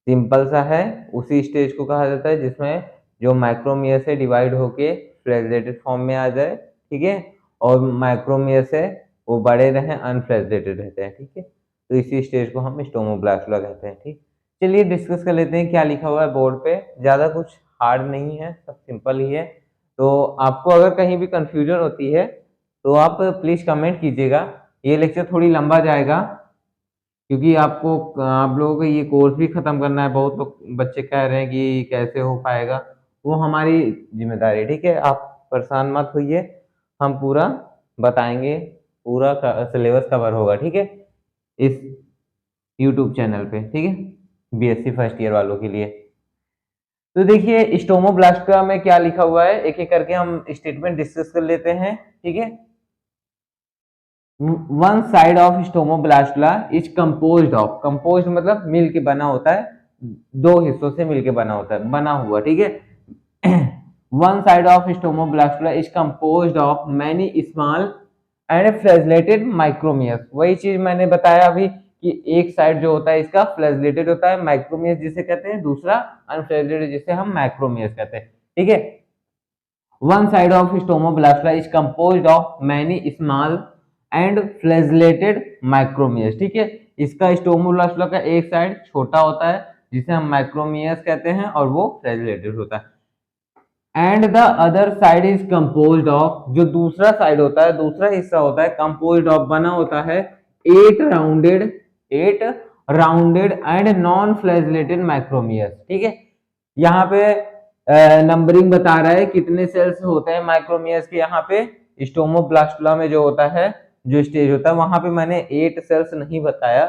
सिंपल सा है, उसी स्टेज को कहा जाता है जिसमें जो माइक्रोमियर से डिवाइड होके फ्लैजलेटेड फॉर्म में आ जाए, ठीक है, और माइक्रोमियर से वो बड़े रहे अनफ्लैजलेटेड रहते हैं, ठीक है। तो इसी स्टेज को हम स्टोमोब्लास्टुला कहते हैं, ठीक। चलिए डिस्कस कर लेते हैं क्या लिखा हुआ है बोर्ड पे, ज़्यादा कुछ हार्ड नहीं है, सब सिंपल ही है। तो आपको अगर कहीं भी कंफ्यूजन होती है तो आप प्लीज़ कमेंट कीजिएगा, ये लेक्चर थोड़ी लंबा जाएगा क्योंकि आप लोगों को ये कोर्स भी खत्म करना है। बहुत लोग बच्चे कह रहे हैं कि कैसे हो पाएगा, वो हमारी जिम्मेदारी है, ठीक है, आप परेशान मत होइए, हम पूरा बताएंगे, पूरा सिलेबस कवर होगा, ठीक है, इस यूट्यूब चैनल पे, ठीक है। बीएससी फर्स्ट ईयर वालों के लिए। तो देखिए स्टोमोब्लास्टा में क्या लिखा हुआ है, एक एक करके हम स्टेटमेंट डिस्कस कर लेते हैं, ठीक है। One side of stomoblastula is composed of, composed मतलब मिल के बना होता है, दो हिस्सों से मिलके बना होता है, बना हुआ, ठीक है। One side of stomoblastula is composed of many small and flagellated micromeres. वही चीज मैंने बताया अभी कि एक साइड जो होता है इसका फ्लैजेलेटेड होता है, माइक्रोमियस जिसे कहते हैं, दूसरा अनफ्लैजेलेटेड जिसे हम मैक्रोमियस कहते हैं, ठीक है। One side of stomoblastula is composed of many small and flagellated micromeres, ठीक है। इसका स्टोमोब्लास्टुला का एक साइड छोटा होता है जिसे हम माइक्रोमियस कहते हैं और वो फ्लैजेलेटेड होता है। And the other side is composed of, जो दूसरा साइड होता है, दूसरा हिस्सा होता है, कंपोज्ड ऑफ बना होता है eight rounded and non flagellated micromeres, ठीक है। यहाँ पे नंबरिंग बता रहा है कितने सेल्स होते हैं माइक्रोमियस के। यहाँ पे स्टोमोब्लास्टुला में जो होता है, जो स्टेज होता है, वहां पे मैंने 8 सेल्स नहीं बताया,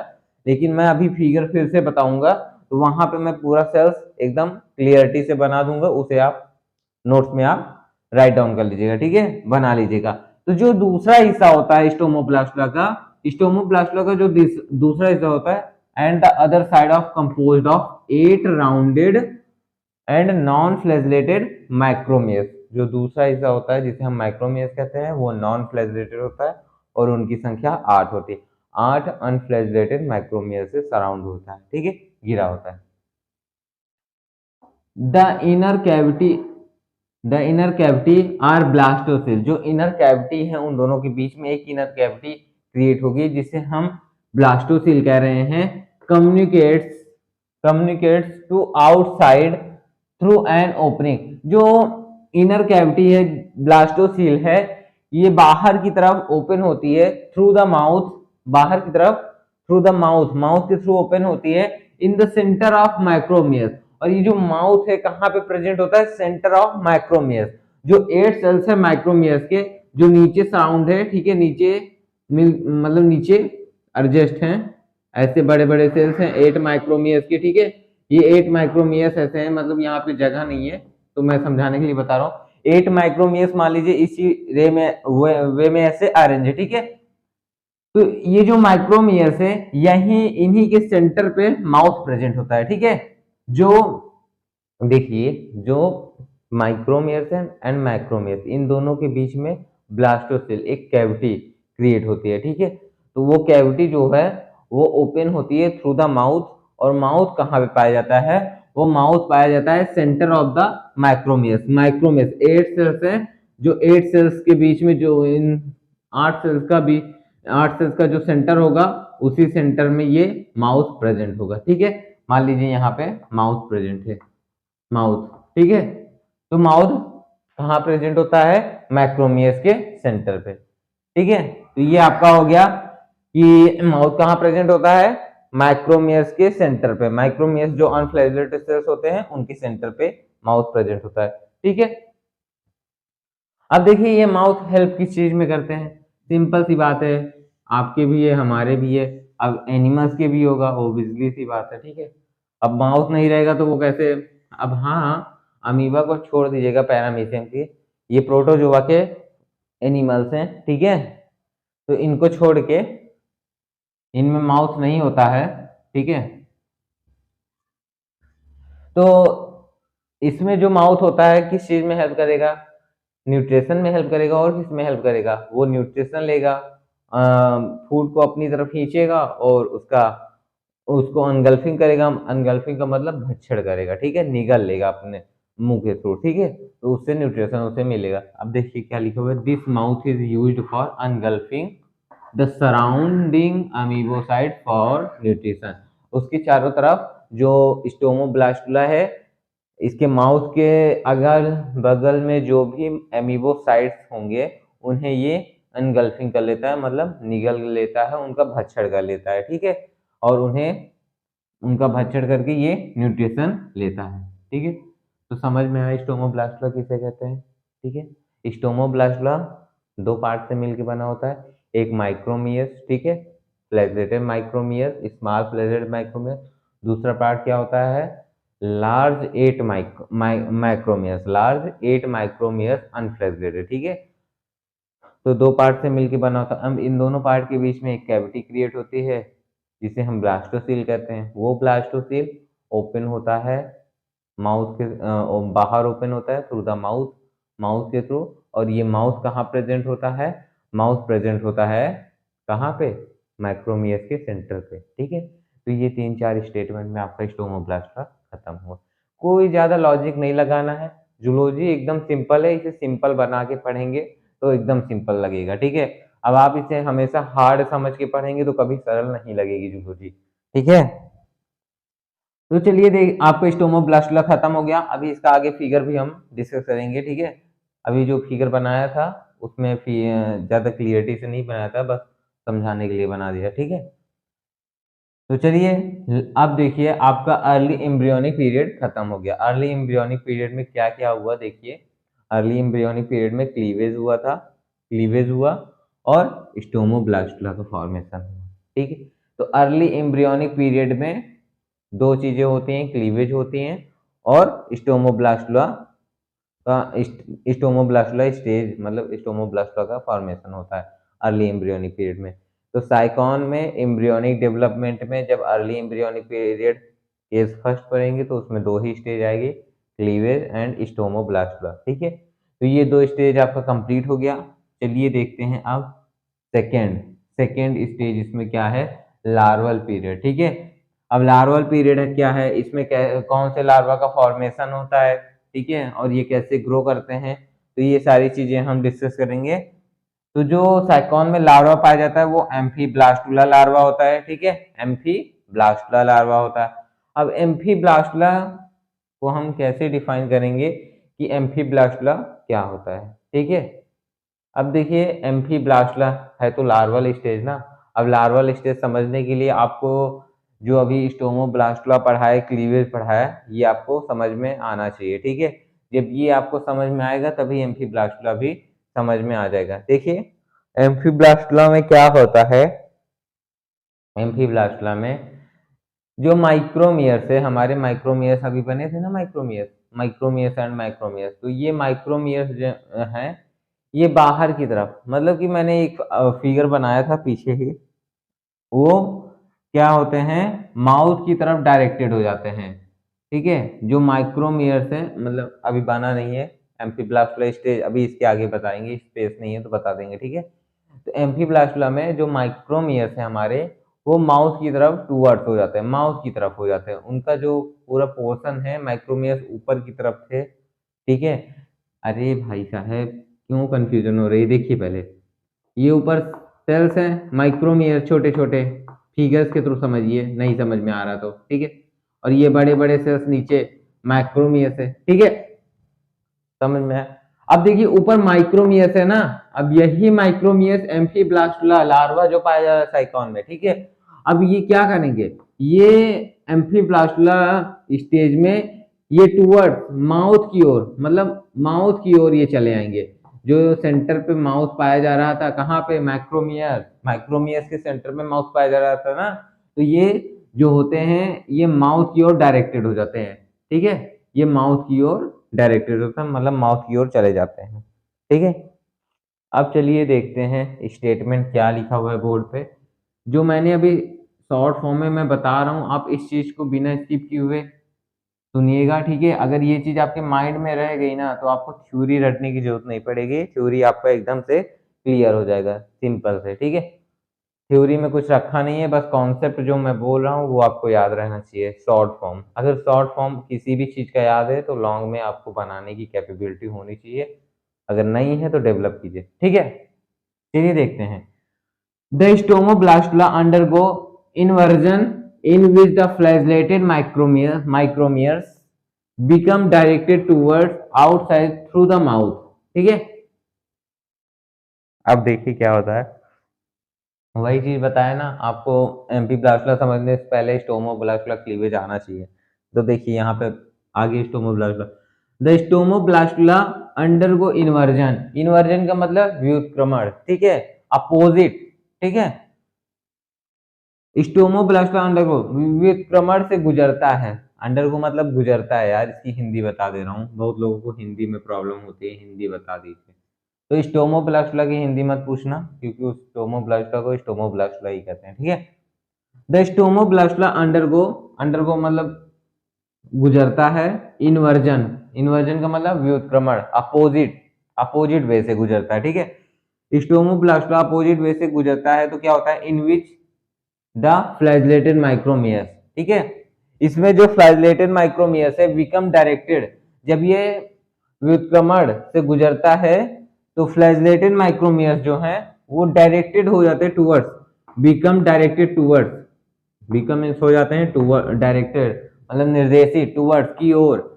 लेकिन मैं अभी फिगर फिर से बताऊंगा, तो वहां पे मैं पूरा सेल्स एकदम क्लियरिटी से बना दूंगा, उसे आप नोट्स में आप राइट डाउन कर लीजिएगा, ठीक है, बना लीजिएगा। तो जो दूसरा हिस्सा होता है स्टोमोब्लास्टुला का जो दूसरा हिस्सा होता है, and the other side of composed of 8 rounded and non flagellated micromeres, जो दूसरा हिस्सा होता है जिसे हम माइक्रोमियस कहते हैं, वो नॉन फ्लैजेलेटेड होता है और उनकी संख्या 8 होती है। 8 अनफ्लैजेलेटेड माइक्रोमियस से सराउंड होता है, ठीक है, घिरा होता है। The inner cavity are blastocoel, जो इनर कैविटी है उन दोनों के बीच में एक इनर कैविटी क्रिएट होगी जिसे हम ब्लास्टोसिल कह रहे हैं। Communicates to outside through an opening, जो इनर कैविटी है ब्लास्टोसिल है, ये बाहर की तरफ ओपन होती है थ्रू द माउथ, बाहर की तरफ थ्रू द माउथ के थ्रू ओपन होती है इन द सेंटर ऑफ माइक्रोमियस। और ये जो माउथ है कहाँ पे प्रेजेंट होता है, सेंटर ऑफ माइक्रोमियस। जो 8 सेल्स है माइक्रोमियस के, जो नीचे साउंड है, ठीक है, नीचे मतलब नीचे एडजस्ट हैं, ऐसे बड़े बड़े सेल्स हैं 8 माइक्रोमियस के, ठीक है। ये 8 माइक्रोमियस ऐसे हैं, मतलब यहाँ पे जगह नहीं है तो मैं समझाने के लिए बता रहा हूँ। 8 माइक्रोमियस मान लीजिए इसी वे में ऐसे अरेंज है, ठीक है। तो ये जो माइक्रोमियस है यही इन्हीं के सेंटर पे माउथ प्रेजेंट होता है, ठीक है। जो देखिए जो माइक्रोमियस एंड मैक्रोमियस, इन दोनों के बीच में ब्लास्टोसिल एक कैविटी क्रिएट होती है, ठीक है। तो वो कैविटी जो है वो ओपन होती है थ्रू द माउथ, और माउथ कहाँ पे पाया जाता है, वो माउथ पाया जाता है सेंटर ऑफ द माइक्रोमियस। 8 सेल्स हैं, जो 8 सेल्स के बीच में जो इन 8 सेल्स का जो सेंटर होगा, उसी सेंटर में ये माउथ प्रेजेंट होगा, ठीक है। मान लीजिए यहाँ पे माउथ प्रेजेंट है, माउथ, ठीक है। तो माउथ कहाँ प्रेजेंट होता है, मैक्रोमियस के सेंटर पे, ठीक है। तो ये आपका हो गया कि माउथ कहाँ प्रेजेंट होता है, माइक्रोमियस के सेंटर पे। माइक्रोमियस जो अनफ्लैजेलेटेड सेल्स होते हैं उनके सेंटर पे माउथ प्रेजेंट होता है, ठीक है। अब देखिए ये माउथ हेल्प किस चीज में करते हैं, सिंपल सी बात है, आपके भी है हमारे भी है, अब एनिमल्स के भी होगा, ओब्वियसली सी बात है, ठीक है। अब माउथ नहीं रहेगा तो वो कैसे, अब हाँ अमीबा को छोड़ दीजिएगा, पैरामीशियम की, ये प्रोटोजोआ के एनिमल्स हैं, ठीक है। तो इनको छोड़ के इनमें माउथ नहीं होता है, ठीक है। तो इसमें जो माउथ होता है किस चीज में हेल्प करेगा, न्यूट्रिशन में हेल्प करेगा, और किस में हेल्प करेगा, वो न्यूट्रिशन लेगा, फूड को अपनी तरफ खींचेगा और उसको अनगल्फिंग करेगा। अनगल्फिंग का मतलब भक्षण करेगा, ठीक है, निगल लेगा अपने मुंह के थ्रू, ठीक है। तो उससे न्यूट्रिशन उसे मिलेगा। अब देखिए क्या लिखा हुआ है, this mouth is used for engulfing the surrounding amoebocyte for nutrition. उसके चारों तरफ जो स्टोमोब्लास्टुला है, इसके माउथ के अगल बगल में जो भी एमीबोसाइट्स होंगे उन्हें ये अनगल्फिंग कर लेता है, मतलब निगल लेता है, उनका भक्षण कर लेता है, ठीक है। और उन्हें उनका भक्षण करके ये न्यूट्रिशन लेता है, ठीक है। तो समझ में आया स्टोमोब्लास्टुला किसे कहते हैं, ठीक है। स्टोमोब्लास्टुला 2 पार्ट से मिलकर बना होता है, एक माइक्रोमियस, ठीक है, फ्लैजेलेटेड माइक्रोमियस, स्मॉल फ्लैजेलेटेड माइक्रोमियस। दूसरा पार्ट क्या होता है, लार्ज 8 माइक्रोमियर्स, लार्ज 8 माइक्रोमियर्स अनफ्लैगेलेटेड, ठीक है। तो दो पार्ट से मिलकर बना होता है। अब इन दोनों पार्ट के बीच में एक कैविटी क्रिएट होती है जिसे हम ब्लास्टोसील कहते हैं। वो ब्लास्टोसील ओपन होता है माउथ के बाहर ओपन होता है थ्रू द माउथ, माउथ के थ्रू। और ये माउथ कहाँ प्रेजेंट होता है, माउथ प्रेजेंट होता है कहाँ पे, माइक्रोमियस के सेंटर पे, ठीक है। तो ये 3-4 स्टेटमेंट में आपका स्टोमोब्लास्ट का खत्म हुआ। कोई ज़्यादा लॉजिक नहीं लगाना है, जूलॉजी एकदम सिंपल है, इसे सिंपल बना के पढ़ेंगे तो एकदम सिंपल लगेगा, ठीक है। अब आप इसे हमेशा हार्ड समझ के पढ़ेंगे तो कभी सरल नहीं लगेगी जूलॉजी, ठीक है। तो चलिए देख, आपका स्टोमोब्लास्टुला खत्म हो गया। अभी इसका आगे फिगर भी हम डिस्कस करेंगे, ठीक है। अभी जो फिगर बनाया था उसमें ज्यादा क्लियरिटी से नहीं बनाया था, बस समझाने के लिए बना दिया, ठीक है। तो चलिए अब देखिए आपका अर्ली एम्ब्रियोनिक पीरियड खत्म हो गया। अर्ली एम्ब्रियोनिक पीरियड में क्या क्या हुआ देखिए। अर्ली एम्ब्रियोनिक पीरियड में क्लीवेज हुआ था, क्लीवेज हुआ और स्टोमोब्लास्टुला का फॉर्मेशन हुआ, ठीक है। तो अर्ली एम्ब्रियोनिक पीरियड में दो चीजें होती हैं, क्लीवेज होती हैं और स्टोमोब्लास्टुला का स्टोमोब्लास्टुला स्टेज, मतलब स्टोमोब्लास्टुला का फॉर्मेशन होता है अर्ली एम्ब्रियोनिक पीरियड में। तो साइकॉन में एम्ब्रियोनिक डेवलपमेंट में जब early embryonic period case first पढ़ेंगे तो उसमें दो ही स्टेज आएगी, क्लीवेज एंड स्टोमोब्लास्टुला, ठीक है। तो ये दो स्टेज आपका कंप्लीट हो गया। चलिए देखते हैं अब सेकेंड सेकेंड स्टेज, इसमें क्या है, लार्वल पीरियड, ठीक है। अब लार्वल पीरियड क्या है, इसमें कौन से लार्वा का फॉर्मेशन होता है, ठीक है, और ये कैसे ग्रो करते हैं, तो ये सारी चीजें हम डिस्कस करेंगे। तो जो साइकॉन में लार्वा पाया जाता है वो एम्फीब्लास्टुला लार्वा होता है, ठीक है, एम्फीब्लास्टुला लार्वा होता है। अब एम्फीब्लास्टुला को हम कैसे डिफाइन करेंगे कि एम्फीब्लास्टुला क्या होता है, ठीक है। अब देखिए एम्फीब्लास्टुला है तो लार्वल स्टेज ना। अब लार्वल स्टेज समझने के लिए आपको जो अभी स्टोमोब्लास्टुला पढ़ा है, क्लीवेज पढ़ा है, ये आपको समझ में आना चाहिए, ठीक है। जब ये आपको समझ में आएगा तभी एम्फीब्लास्टुला भी समझ में आ जाएगा। देखिए एम्फीब्लास्टुला में क्या होता है, एम्फीब्लास्टुला में जो माइक्रोमियर्स है, हमारे माइक्रोमियर्स अभी बने थे ना, माइक्रोमियर्स, माइक्रोमियर्स एंड माइक्रोमियर्स, तो ये माइक्रोमियर्स जो हैं ये बाहर की तरफ, मतलब कि मैंने एक फिगर बनाया था पीछे ही, वो क्या होते हैं, माउथ की तरफ डायरेक्टेड हो जाते हैं, ठीक है। जो माइक्रोमियर्स है, मतलब अभी बना नहीं है एम्फीब्लास्टुला स्टेज, अभी इसके आगे बताएंगे, स्पेस नहीं है तो बता देंगे, ठीक है। तो एम्फीब्लास्टुला में जो माइक्रोमियर्स है हमारे, वो माउथ की तरफ टूवर्ड्स हो जाते हैं, माउथ की तरफ हो जाते हैं। उनका जो पूरा पोर्शन है, माइक्रोमियर्स ऊपर की तरफ थे, ठीक है। अरे भाई साहब क्यों कंफ्यूजन हो रही है, देखिए पहले ये ऊपर सेल्स हैं माइक्रोमियर, छोटे छोटे, फिगर्स के थ्रू समझिए, नहीं समझ में आ रहा तो, ठीक है। और ये बड़े बड़े सेल्स नीचे माइक्रोमियर्स है, ठीक है, समझ में आया। अब देखिए ऊपर माइक्रोमियर्स है ना, अब यही माइक्रोमियर्स एम्फीब्लास्टुला लार्वा जो पाया जा रहा है साइकॉन में, ठीक है। अब ये क्या करेंगे, ये एम्फीब्लास्टुला स्टेज में ये टूवर्ड माउथ की ओर, मतलब माउथ की ओर ये चले आएंगे। जो सेंटर पे माउथ पाया जा रहा था, कहाँ पे, माइक्रोमियर, माइक्रोमियर्स के सेंटर में माउथ पाया जा रहा था ना, तो ये जो होते हैं ये माउथ की ओर डायरेक्टेड हो जाते हैं, ठीक है। ये माउथ की ओर डायरेक्टेड होता है, मतलब माउथ की ओर चले जाते हैं, ठीक है। अब चलिए देखते हैं स्टेटमेंट क्या लिखा हुआ है बोर्ड पे। जो मैंने अभी शॉर्ट फॉर्म में मैं बता रहा हूँ, आप इस चीज को बिना स्किप किए हुए सुनिएगा, ठीक है। अगर ये चीज आपके माइंड में रह गई ना तो आपको थ्योरी रटने की जरूरत नहीं पड़ेगी, थ्योरी आपका एकदम से क्लियर हो जाएगा सिंपल से, ठीक है। थ्योरी में कुछ रखा नहीं है, बस कॉन्सेप्ट जो मैं बोल रहा हूँ वो आपको याद रहना चाहिए, शॉर्ट फॉर्म। अगर शॉर्ट फॉर्म किसी भी चीज का याद है तो लॉन्ग में आपको बनाने की कैपेबिलिटी होनी चाहिए, अगर नहीं है तो डेवलप कीजिए, ठीक है। चलिए देखते हैं। The stomoblastula undergo inversion in which the flagellated micromeres become directed towards outside through the mouth, ठीक है। अब देखिए क्या होता है, वही चीज बताया ना आपको, एम्फीब्लास्टुला समझने से पहले स्टोमोब्लास्टुला क्लीवेज आना चाहिए। तो देखिए यहाँ पे आगे स्टोमोब्लास्टुला, the stomoblastula undergo inversion, inversion का मतलब व्युत्क्रमण, ठीक है, अपोजिट, ठीक है। स्टोमोब्लास्टा अंडरगो विक्रमण से गुजरता है। अंडरगो मतलब गुजरता है यार, इसकी हिंदी बता दे रहा हूँ, बहुत लोगों को हिंदी में प्रॉब्लम होती है, हिंदी बता दीजिए। तो स्टोमोब्लास्टा की हिंदी मत पूछना, क्योंकि उस स्टोमोब्लास्टा को स्टोमोब्लास्टा ही कहते हैं, ठीक है। द स्टोमोब्लास्टा अंडरगो, अंडरगो मतलब गुजरता है, इन्वर्जन, इन्वर्जन का मतलब व्युत्क्रमण, अपोजिट, अपोजिट वे से गुजरता है, ठीक है। स्टोमोब्लास्टा अपोजिट वे से गुजरता है तो क्या होता है, इन विच द फ्लैजिलेटेड माइक्रोमियस, ठीक है। इसमें जो फ्लैजिलेटेड माइक्रोमियस है बिकम डायरेक्टेड, जब ये व्युत्क्रमण से गुजरता है तो फ्लैजिलेटेड माइक्रोमियस जो है वो डायरेक्टेड हो जाते हैं towards, become directed towards, become means हो जाते हैं टूवर्ड, डायरेक्टेड मतलब निर्देशित, टूवर्ड्स की ओर।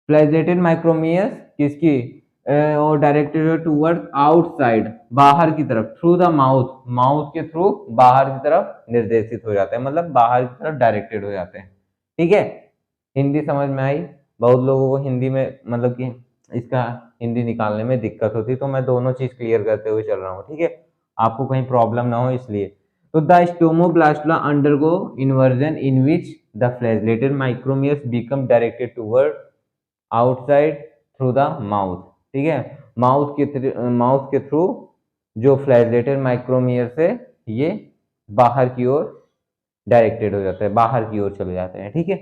फ्लैजिलेटेड माइक्रोमियस किसकी और डायरेक्टेड टूवर्ड आउटसाइड, बाहर की तरफ, थ्रू द माउथ, माउथ के थ्रू बाहर की तरफ निर्देशित हो जाते हैं, मतलब बाहर की तरफ डायरेक्टेड हो जाते हैं, ठीक है। हिंदी समझ में आई? बहुत लोगों को हिंदी में मतलब कि इसका हिंदी निकालने में दिक्कत होती, तो मैं दोनों चीज क्लियर करते हुए चल रहा हूँ, ठीक है, आपको कहीं प्रॉब्लम ना हो इसलिए। तो the stomoblastula undergo inversion in which the flagellated micromeres become directed toward outside through the mouth, ठीक है। माउथ के थ्रू जो फ्लैजिलेटेड माइक्रोमियर से ये बाहर की ओर डायरेक्टेड हो जाता है, बाहर की ओर चले जाते हैं, ठीक है।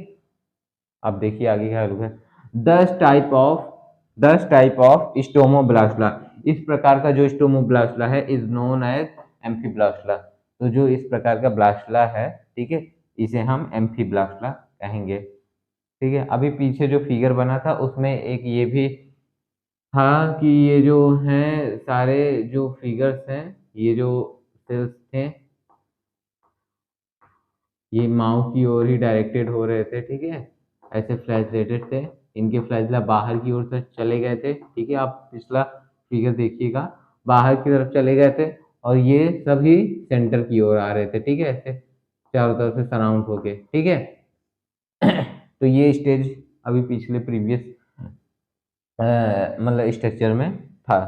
अब देखिए आगे क्या है, 10 टाइप ऑफ स्टोमोब्लास्टा, इस प्रकार का जो स्टोमोब्लास्टा है इज नोन एज एम्फीब्लास्टा, तो जो इस प्रकार का ब्लास्टा है, ठीक है, इसे हम एम्फीब्लास्टा कहेंगे, ठीक है। अभी पीछे जो फिगर बना था उसमें एक ये भी था कि ये जो हैं सारे जो फिगर्स हैं, ये जो सेल्स थे ये माउथ की ओर ही डायरेक्टेड हो रहे थे, ठीक है, ऐसे फ्लैजिलेटेड थे, इनके फ्लैजिला बाहर की ओर से चले गए थे, ठीक है, आप पिछला फिगर देखिएगा, बाहर की तरफ चले गए थे और ये सभी सेंटर की ओर आ रहे थे, ठीक है, ऐसे चारों तरफ से सराउंड होके, ठीक है। तो ये स्टेज अभी पिछले प्रीवियस मतलब स्ट्रक्चर में था,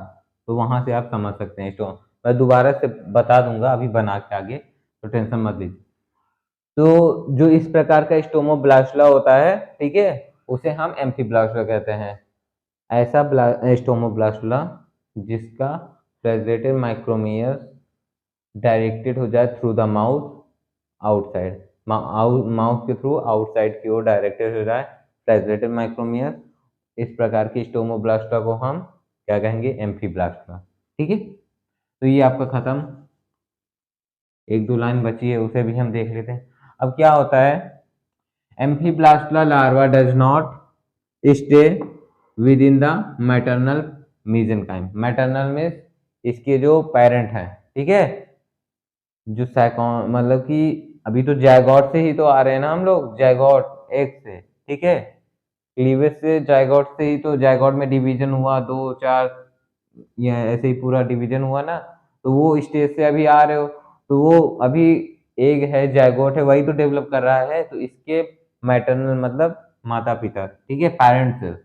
तो वहां से आप समझ सकते हैं। तो मैं दोबारा से बता दूंगा अभी बना के आगे, तो टेंशन मत लीजिए। तो जो इस प्रकार का स्टोमोब्लास्टा होता है, ठीक है, उसे हम एम्फीब्लास्टा कहते हैं। ऐसा स्टोमोब्लास्टा जिसका फ्लैजिलेटेड माइक्रोमियस डायरेक्टेड हो जाए through the mouth outside, mouth के थ्रू आउटसाइड की ओर डायरेक्टेड हो जाए फ्लैजिलेटेड माइक्रोमियस, इस प्रकार की स्टोमोब्लास्टा को हम क्या कहेंगे, एम्फीब्लास्टा, ठीक है। तो ये आपका खत्म, एक दो लाइन बची है उसे भी हम देख लेते हैं। अब क्या होता है, amphiblastula larva does not stay within the maternal mesenchyme, maternal में इसके जो पेरेंट हैं, ठीक है, जो सैकॉन मतलब कि अभी तो जायगोट से ही तो आ रहे हैं ना हम लोग, जायगोट एग से, ठीक है, क्लीवेज से जायगोट से ही तो, जायगोट में डिवीजन हुआ, 2 4 ये ऐसे ही पूरा डिवीजन हुआ ना, तो वो स्टेज से अभी आ रहे हो, तो वो अभी एग है, जायगोट है, वही तो डेवलप कर रहा है, तो इसके मैटरनल मतलब माता पिता, ठीक है, पेरेंट्स।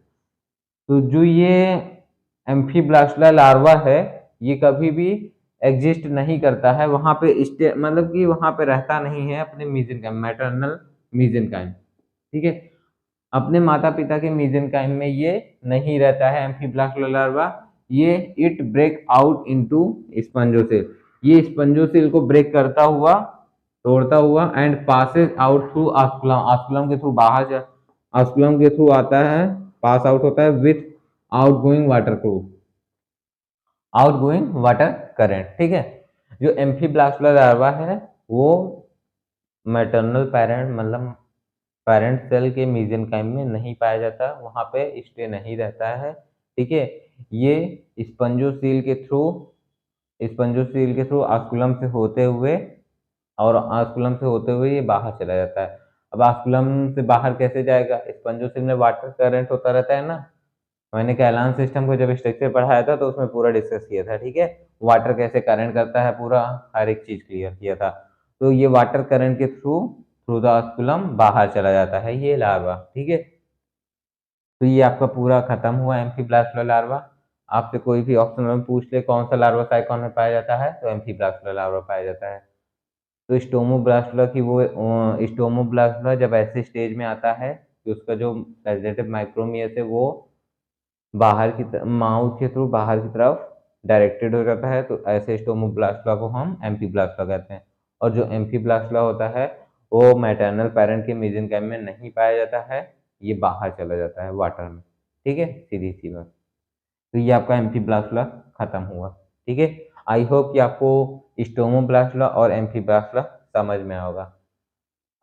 तो जो ये एम्फीब्लास्टा लार्वा है ये कभी भी एग्जिस्ट नहीं करता है वहां पे, मतलब कि वहां पे रहता नहीं है अपने मीजेनकाइम, मैटरनल मीजेनकाइम, ठीक है, अपने माता पिता के मीजेनकाइम में ये नहीं रहता है एम्फीब्लास्टा लार्वा, ये इट ब्रेक आउट इनटू स्पंजोसेल, ये स्पंजोसेल को ब्रेक करता हुआ, तोड़ता हुआ, and passes out through osculum, osculum के थ्रू बाहर, ऑस्कुलम के थ्रू आता है, पास आउट होता है with outgoing water flow, outgoing water current, ठीक है। जो एम्फीब्लास्टा लार्वा है वो मैटरनल पेरेंट मतलब पेरेंट सेल के मीजेनकाइम में नहीं पाया जाता, वहां पे स्टे नहीं रहता है, ठीक है। ये स्पंजोसील के थ्रू, स्पंजोसील के थ्रू ऑस्कुलम से होते हुए, और ऑस्कुलम से होते हुए ये बाहर चला जाता है। अब ऑस्कुलम से बाहर कैसे जाएगा, स्पंजोसील में वाटर करंट होता रहता है ना, मैंने कैलान सिस्टम को जब स्ट्रक्चर पढ़ाया था तो उसमें पूरा डिस्कस किया था, ठीक है, वाटर कैसे करंट करता है, पूरा हर एक चीज क्लियर किया था। तो ये वाटर करंट के थ्रू थ्रू द ऑस्कुलम बाहर चला जाता है ये लार्वा, ठीक है। तो ये आपका पूरा खत्म हुआ एम्फीब्लास्टा लार्वा। आपसे कोई भी ऑप्शन में पूछ ले कौन सा लार्वा साइकॉन में पाया जाता है, तो एम्फीब्लास्टा लार्वा पाया जाता है। तो स्टोमोब्लास्टुला की वो स्टोमोब्लास्टुला जब ऐसे स्टेज में आता है कि उसका जो वेजिटेटिव माइक्रोमियस है वो बाहर की माउथ के थ्रू बाहर की तरफ डायरेक्टेड हो जाता है, तो ऐसे स्टोमोब्लास्टुला को हम एम्फीब्लास्टुला कहते हैं। और जो एम्फीब्लास्टुला होता है वो मैटरनल पेरेंट के मेसेंकाइम में नहीं पाया जाता है, ये बाहर चला जाता है वाटर में। ठीक है, सीधी सी बात। तो ये आपका एम्फीब्लास्टुला खत्म हुआ। ठीक है, आई होप कि आपको स्टोमोब्लास्टुला और एम्फीब्लास्टुला समझ में होगा।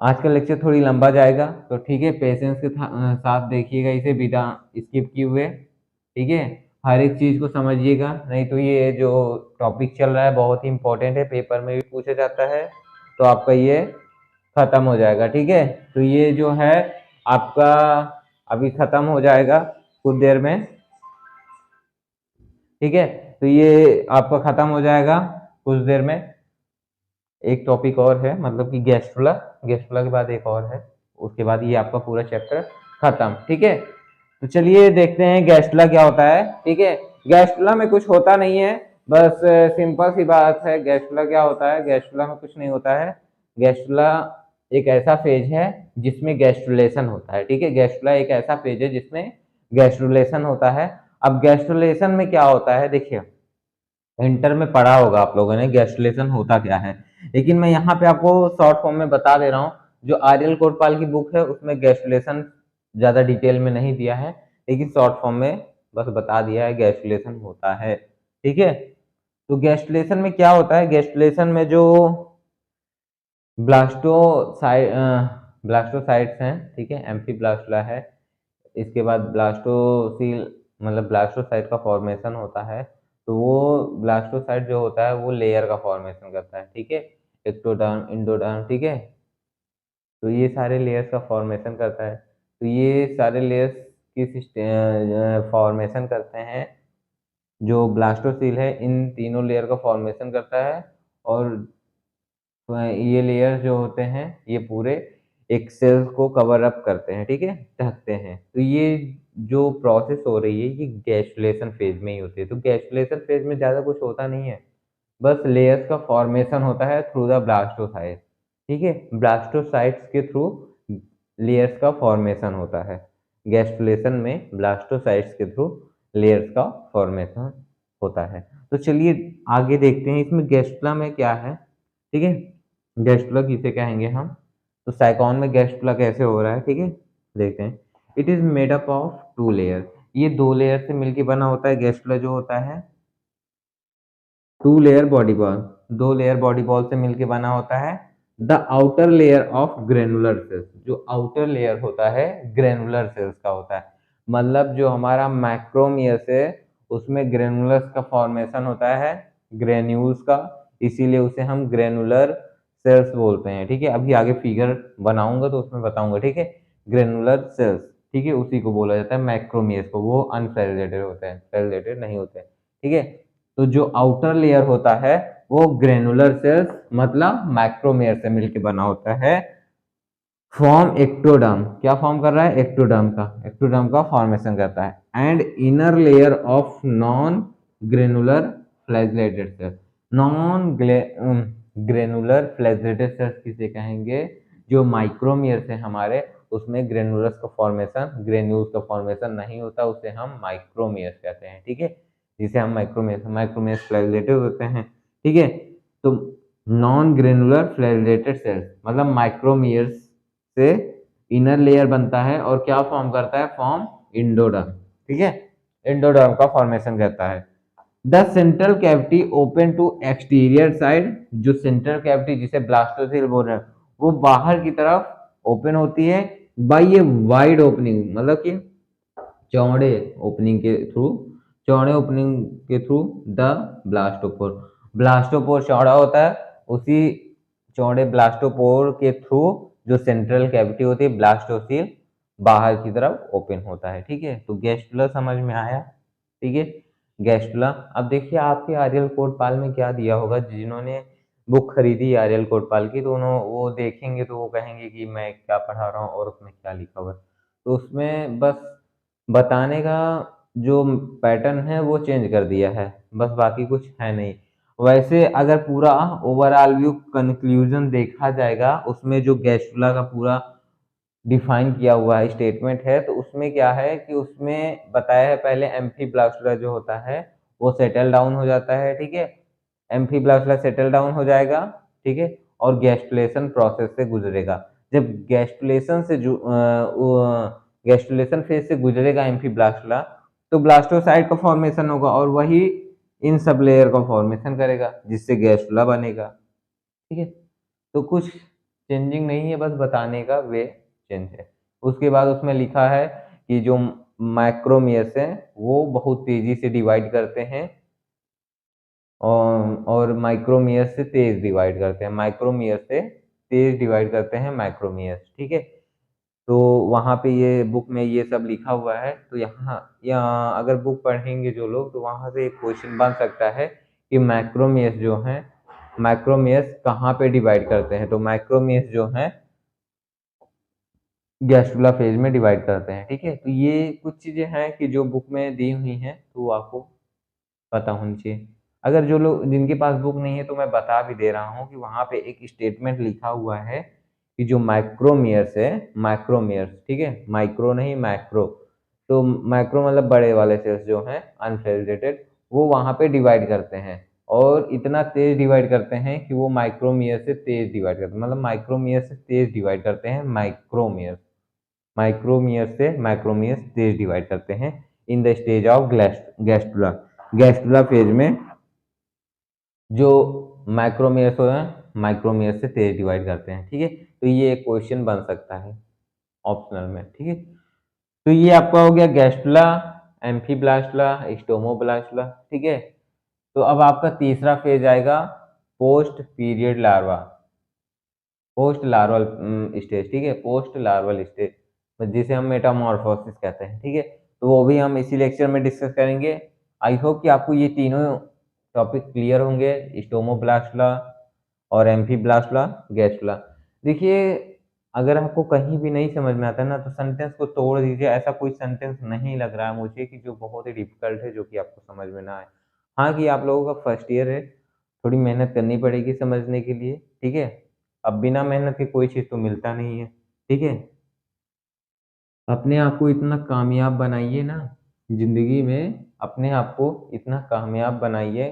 आज का लेक्चर थोड़ी लंबा जाएगा, तो ठीक है, पेशेंस के साथ देखिएगा इसे बिना स्किप किए हुए। ठीक है, हर एक चीज़ को समझिएगा, नहीं तो ये जो टॉपिक चल रहा है बहुत ही इंपॉर्टेंट है, पेपर में भी पूछा जाता है, तो आपका ये खत्म हो जाएगा। ठीक है, तो ये जो है आपका अभी खत्म हो जाएगा कुछ देर में। ठीक है, तो ये आपका खत्म हो जाएगा कुछ देर में। एक टॉपिक और है, मतलब कि गैस्ट्रुला, गैस्ट्रुला के बाद एक और है, उसके बाद ये आपका पूरा चैप्टर खत्म। ठीक है, तो चलिए देखते हैं गैस्ट्रुला क्या होता है। ठीक है, गैस्ट्रुला में कुछ होता नहीं है, बस सिंपल सी बात है। गैस्ट्रुला क्या होता है? गैस्ट्रुला में कुछ नहीं होता है। गैस्ट्रुला एक ऐसा फेज है जिसमें गैस्ट्रुलेशन होता है। ठीक है, गैस्ट्रुला एक ऐसा फेज है जिसमें गैस्ट्रुलेशन होता है। अब गैस्ट्रुलेशन में क्या होता है, देखिए इंटर में पढ़ा होगा आप लोगों ने गैस्ट्रुलेशन होता क्या है, लेकिन मैं यहाँ पे आपको शॉर्ट फॉर्म में बता दे रहा हूँ। जो आर्यल कोटपाल की बुक है उसमें गैस्ट्रुलेशन ज़्यादा डिटेल में नहीं दिया है, लेकिन शॉर्ट फॉर्म में बस बता दिया है गैस्ट्रुलेशन होता है। ठीक है, तो गैस्ट्रुलेशन में क्या होता है? गैस्ट्रुलेशन में जो ब्लास्टोसाइट ब्लास्टोसाइट्स हैं, ठीक है, एम्फीब्लास्टुला है, इसके बाद ब्लास्टोसील मतलब ब्लास्टोसाइट का फॉर्मेशन होता है। तो वो ब्लास्टोसाइट जो होता है वो लेयर का फॉर्मेशन करता है। ठीक है, एक्टोडर्म, इंडोडर्म, ठीक है, तो ये सारे लेयर्स का फॉर्मेशन करता है। तो ये सारे लेयर्स किस फॉर्मेशन करते हैं? जो ब्लास्टोसील है इन तीनों लेयर का फॉर्मेशन करता है, और ये लेयर जो होते हैं ये पूरे एक सेल्स को कवर अप करते हैं। ठीक है, ढकते हैं। तो ये जो प्रोसेस हो रही है ये गैस्ट्रुलेशन फेज में ही होती है। तो गैस्ट्रुलेशन फेज में ज़्यादा कुछ होता नहीं है, बस लेयर्स का फॉर्मेशन होता है थ्रू द ब्लास्टोसाइट। ठीक है, ब्लास्टोसाइट्स के थ्रू लेयर्स का फॉर्मेशन होता है। गैस्ट्रुलेशन में ब्लास्टोसाइट्स के थ्रू लेयर्स का फॉर्मेशन होता है। तो चलिए आगे देखते हैं इसमें गैस्ट्रुला में क्या है। ठीक है, गैस्ट्रुला किसे कहेंगे हम, तो साइकॉन में गैस्ट्रुला कैसे हो रहा है, ठीक है, देखते हैं। It is made up of two layer, ये दो लेयर से मिलकर बना होता है। गैस्ट्रुला जो होता है टू लेयर बॉडी बॉल, दो लेयर बॉडी बॉल से मिलकर बना होता है। The outer layer of granular cells, जो आउटर लेयर होता है ग्रेनुलर सेल्स का होता है, मतलब जो हमारा मैक्रोमियस है उसमें ग्रेनुलर्स का फॉर्मेशन होता है, ग्रेन्यूल्स का, इसीलिए उसे हम ग्रेनुलर सेल्स बोलते हैं। ठीक है, अभी आगे फिगर बनाऊंगा तो उसमें बताऊंगा। ठीक है, ग्रेनुलर सेल्स, ठीक है, उसी को बोला जाता है मैक्रोमियस को, वो अनफेरिलेटेड होते हैं, फेरिलेटेड नहीं होते हैं। ठीक है, तो जो आउटर लेयर होता है वो ग्रेनुलर सेल्स मतलब मैक्रोमेयर से मिलकर बना होता है। फॉर्म एक्टोडर्म, क्या फॉर्म कर रहा है? एक्टोडर्म का फॉर्मेशन करता है। And inner layer of non granular flagellated cells, non granular flagellated cells किसे कहेंगे? जो माइक्रोमियर से हमारे उसमें ग्रेनुलस का फॉर्मेशन, ग्रेन्यूल्स का फॉर्मेशन नहीं होता, उसे हम माइक्रोमियर कहते हैं। ठीक है, जिसे हम माइक्रोमेयर फ्लैगेलेटेड होते हैं। ठीक है, तो नॉन ग्रेनुलर फ्लैगेलेटेड सेल्स मतलब माइक्रोमियर्स से इनर लेयर बनता है और क्या फॉर्म करता है? Form endoderm. ठीक है, इंडोडर्म का फॉर्मेशन करता है। The central cavity open to exterior side, जो सेंट्रल कैविटी जिसे ब्लास्टोसिल बोल रहे हैं वो बाहर की तरफ ओपन होती है बाई ए वाइड ओपनिंग, मतलब कि चौड़े ओपनिंग के थ्रू, चौड़े ओपनिंग के थ्रू द ब्लास्टोपोर, ब्लास्टोपोर चौड़ा होता है, उसी चौड़े ब्लास्टोपोर के थ्रू जो सेंट्रल कैविटी होती है ब्लास्टोसील बाहर की तरफ ओपन होता है। ठीक है, तो गैस्ट्रुला समझ में आया। ठीक है, गैस्ट्रुला। अब देखिए आपके आर्यल कोटपाल में क्या दिया होगा, जिन्होंने बुक खरीदी आर्यल कोटपाल की तो उन्होंने वो देखेंगे तो वो कहेंगे कि मैं क्या पढ़ा रहा हूँ और उसमें क्या लिखा हुआ है। तो उसमें बस बताने का जो पैटर्न है वो चेंज कर दिया है, बस बाकी कुछ है नहीं। वैसे अगर पूरा ओवरऑल व्यू कंक्लूजन देखा जाएगा, उसमें जो गैस्ट्रुला का पूरा डिफाइन किया हुआ है स्टेटमेंट है, तो उसमें क्या है कि उसमें बताया है पहले एम्फीब्लास्टुला जो होता है वो सेटल डाउन हो जाता है, ठीक है। एम्फीब्लास्टुला सेटल डाउन हो जाएगा, ठीक है, और गैस्ट्रुलेशन प्रोसेस से गुजरेगा। जब गैस्ट्रुलेशन से गैस्ट्रुलेशन फेज से गुजरेगा एम्फीब्लास्टुला, तो ब्लास्टोसाइट का फॉर्मेशन होगा और वही इन सब लेयर का फॉर्मेशन करेगा जिससे गैस्ट्रुला बनेगा, ठीक है। तो कुछ चेंजिंग नहीं है, बस बताने का वे चेंज है। उसके बाद उसमें लिखा है कि जो माइक्रोमियर्स हैं वो बहुत तेजी से डिवाइड करते हैं और माइक्रोमियर्स से तेज डिवाइड करते हैं, माइक्रोमियर्स से तेज डिवाइड करते हैं माइक्रोमियर्स, ठीक है। तो वहाँ पे ये बुक में ये सब लिखा हुआ है। तो यहाँ अगर बुक पढ़ेंगे जो लोग, तो वहाँ से एक क्वेश्चन बन सकता है कि माइक्रोमियर्स जो हैं, माइक्रोमियर्स कहाँ पे डिवाइड करते हैं। तो माइक्रोमियर्स जो हैं गैस्ट्रुला फेज में डिवाइड करते हैं, ठीक है। तो ये कुछ चीज़ें हैं कि जो बुक में दी हुई हैं, तो वो आपको पता होनी चाहिए। अगर जो लोग जिनके पास बुक नहीं है, तो मैं बता भी दे रहा हूँ कि वहाँ पे एक स्टेटमेंट लिखा हुआ है कि जो माइक्रोमियर्स है, माइक्रोमियर्स, ठीक है, माइक्रो नहीं मैक्रो। तो माइक्रो मतलब बड़े वाले सेल्स जो हैं अनफिल्ट्रेटेड, वो वहाँ पे डिवाइड करते हैं और इतना तेज डिवाइड करते हैं कि वो माइक्रोमियर से तेज डिवाइड करते हैं, मतलब माइक्रोमियर से तेज डिवाइड करते हैं माइक्रोमियर, माइक्रोमियर से माइक्रोमियर तेज डिवाइड करते हैं in the stage of gastrula. Gastrula phase में जो माइक्रोमियर्स होते हैं माइक्रोमियर से तेज डिवाइड करते हैं, ठीक है। तो ये एक क्वेश्चन बन सकता है ऑप्शनल में, ठीक है। तो ये आपका हो गया गैस्ट्रुला, एम्फीब्लास्टुला, स्टोमोब्लास्टुला, ठीक है। तो अब आपका तीसरा फेज आएगा post period larva, post larval stage, ठीक है, पोस्ट लार्वल स्टेज जिसे हम मेटामॉर्फोसिस कहते हैं, ठीक है। तो वो भी हम इसी लेक्चर में डिस्कस करेंगे। आई होप कि आपको ये तीनों टॉपिक क्लियर होंगे, स्टोमोब्लास्टुला और एम्फीब्लास्टुला, गैस्ट्रुला। देखिए, अगर आपको कहीं भी नहीं समझ में आता है ना, तो सेंटेंस को तोड़ दीजिए। ऐसा कोई सेंटेंस नहीं लग रहा है मुझे कि जो बहुत ही डिफिकल्ट है, जो कि आपको समझ में ना आए। हाँ, कि आप लोगों का फर्स्ट ईयर है, थोड़ी मेहनत करनी पड़ेगी समझने के लिए, ठीक है। अब बिना मेहनत के कोई चीज़ तो मिलता नहीं है, ठीक है। अपने आप को इतना कामयाब बनाइए ना, ज़िंदगी में अपने आप को इतना कामयाब बनाइए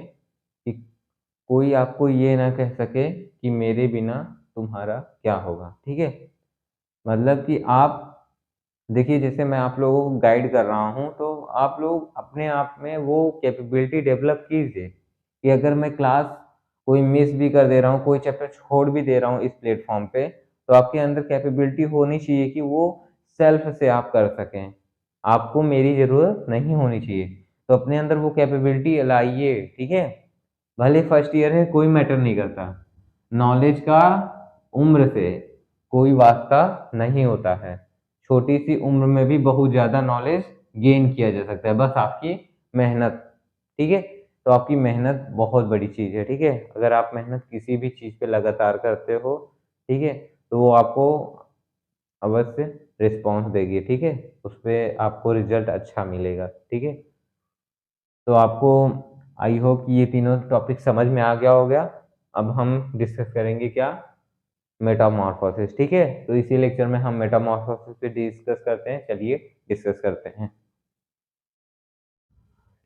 कि कोई आपको ये ना कह सके कि मेरे बिना तुम्हारा क्या होगा, ठीक है। मतलब कि आप देखिए, जैसे मैं आप लोगों को गाइड कर रहा हूँ, तो आप लोग अपने आप में वो कैपेबिलिटी डेवलप कीजिए कि अगर मैं क्लास कोई मिस भी कर दे रहा हूँ, कोई चैप्टर छोड़ भी दे रहा हूँ इस प्लेटफॉर्म पे, तो आपके अंदर कैपेबिलिटी होनी चाहिए कि वो सेल्फ से आप कर सकें। आपको मेरी ज़रूरत नहीं होनी चाहिए। तो अपने अंदर वो कैपेबिलिटी लाइए, ठीक है। भले फर्स्ट ईयर है, कोई मैटर नहीं करता। नॉलेज का उम्र से कोई वास्ता नहीं होता है। छोटी सी उम्र में भी बहुत ज़्यादा नॉलेज गेन किया जा सकता है, बस आपकी मेहनत, ठीक है। तो आपकी मेहनत बहुत बड़ी चीज़ है, ठीक है। अगर आप मेहनत किसी भी चीज़ पे लगातार करते हो, ठीक है, तो वो आपको अवश्य रिस्पॉन्स देगी, ठीक है। उस पे आपको रिजल्ट अच्छा मिलेगा, ठीक है। तो आपको आई होप कि ये तीनों टॉपिक समझ में आ गया होगा। अब हम डिस्कस करेंगे क्या, मेटामॉर्फोसिस, ठीक है। तो इसी लेक्चर में हम मेटामॉर्फोसिस पे डिस्कस करते हैं। चलिए डिस्कस करते हैं।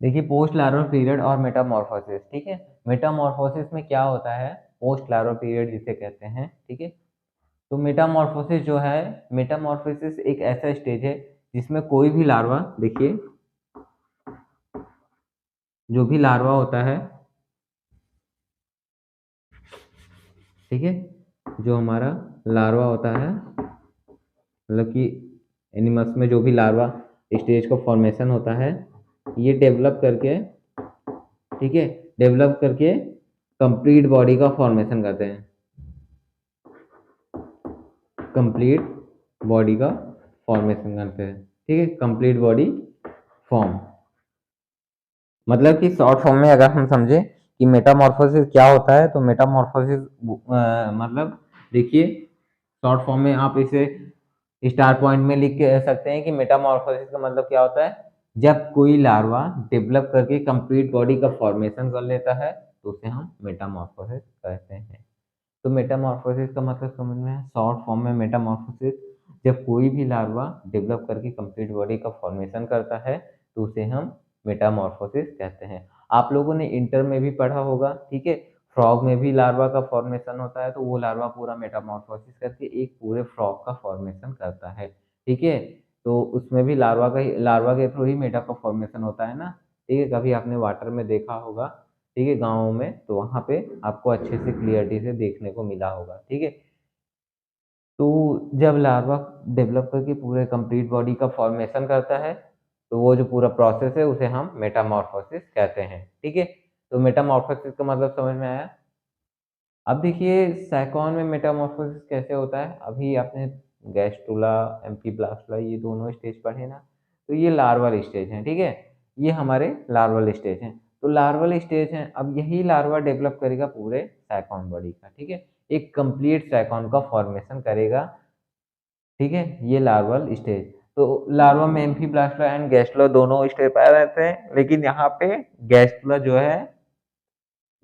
देखिए, पोस्ट लार्वल पीरियड और मेटामॉर्फोसिस, ठीक है। मेटामॉर्फोसिस में क्या होता है, पोस्ट लार्वल पीरियड जिसे कहते हैं, ठीक है। तो मेटामॉर्फोसिस जो है, मेटामॉर्फोसिस एक ऐसा स्टेज है जिसमें कोई भी लार्वा, देखिए जो भी लार्वा होता है, ठीक है, जो हमारा लार्वा होता है, मतलब कि एनिमल्स में जो भी लार्वा स्टेज का फॉर्मेशन होता है, ये डेवलप करके, ठीक है, डेवलप करके कंप्लीट बॉडी का फॉर्मेशन करते हैं, कंप्लीट बॉडी का फॉर्मेशन करते हैं, ठीक है, कंप्लीट बॉडी फॉर्म। मतलब कि शॉर्ट फॉर्म में अगर हम समझे कि मेटामॉर्फोसिस क्या होता है, तो मेटामॉर्फोसिस मतलब देखिए, शॉर्ट फॉर्म में आप इसे स्टार पॉइंट में लिख के सकते हैं कि मेटामॉर्फोसिस का मतलब क्या होता है, जब कोई लार्वा डेवलप करके कंप्लीट बॉडी का फॉर्मेशन कर लेता है, तो उसे हम मेटामॉर्फोसिस कहते हैं। तो मेटामॉर्फोसिस का मतलब समझ में है, शॉर्ट फॉर्म में मेटामॉर्फोसिस जब कोई भी लार्वा डेवलप करके कंप्लीट बॉडी का फॉर्मेशन करता है तो उसे हम मेटामॉर्फोसिस कहते हैं। आप लोगों ने इंटर में भी पढ़ा होगा, ठीक है, फ्रॉग में भी लार्वा का फॉर्मेशन होता है, तो वो लार्वा पूरा मेटामॉर्फोसिस करके एक पूरे फ्रॉग का फॉर्मेशन करता है, ठीक है। तो उसमें भी लार्वा के थ्रू ही मेटा का फॉर्मेशन होता है ना, ठीक है। कभी आपने वाटर में देखा होगा, ठीक है, गाँव में, तो वहाँ पे आपको अच्छे से क्लियरिटी से देखने को मिला होगा, ठीक है। तो जब लार्वा डेवलप करके पूरे कंप्लीट बॉडी का फॉर्मेशन करता है तो वो जो पूरा प्रोसेस है उसे हम मेटामॉर्फोसिस कहते हैं, ठीक है। तो मेटामॉर्फोसिस का मतलब समझ में आया। अब देखिए सैकॉन में मेटामॉर्फोसिस कैसे होता है। अभी आपने गैस्ट्रुला, एम्फीब्लास्टुला ये दोनों स्टेज पढ़े ना, तो ये लार्वल स्टेज हैं, ठीक है। ये हमारे लार्वल स्टेज हैं। तो लार्वल स्टेज हैं, अब यही लार्वा डेवलप करेगा पूरे सैकॉन बॉडी का, ठीक है। एक कंप्लीट सैकॉन का फॉर्मेशन करेगा, ठीक है, ये लार्वल स्टेज। तो लार्वा में एम्फीब्लास्टुला एंड गैस्ट्रुला दोनों स्टेज पाए रहते हैं, लेकिन यहाँ पे गैस्ट्रुला जो है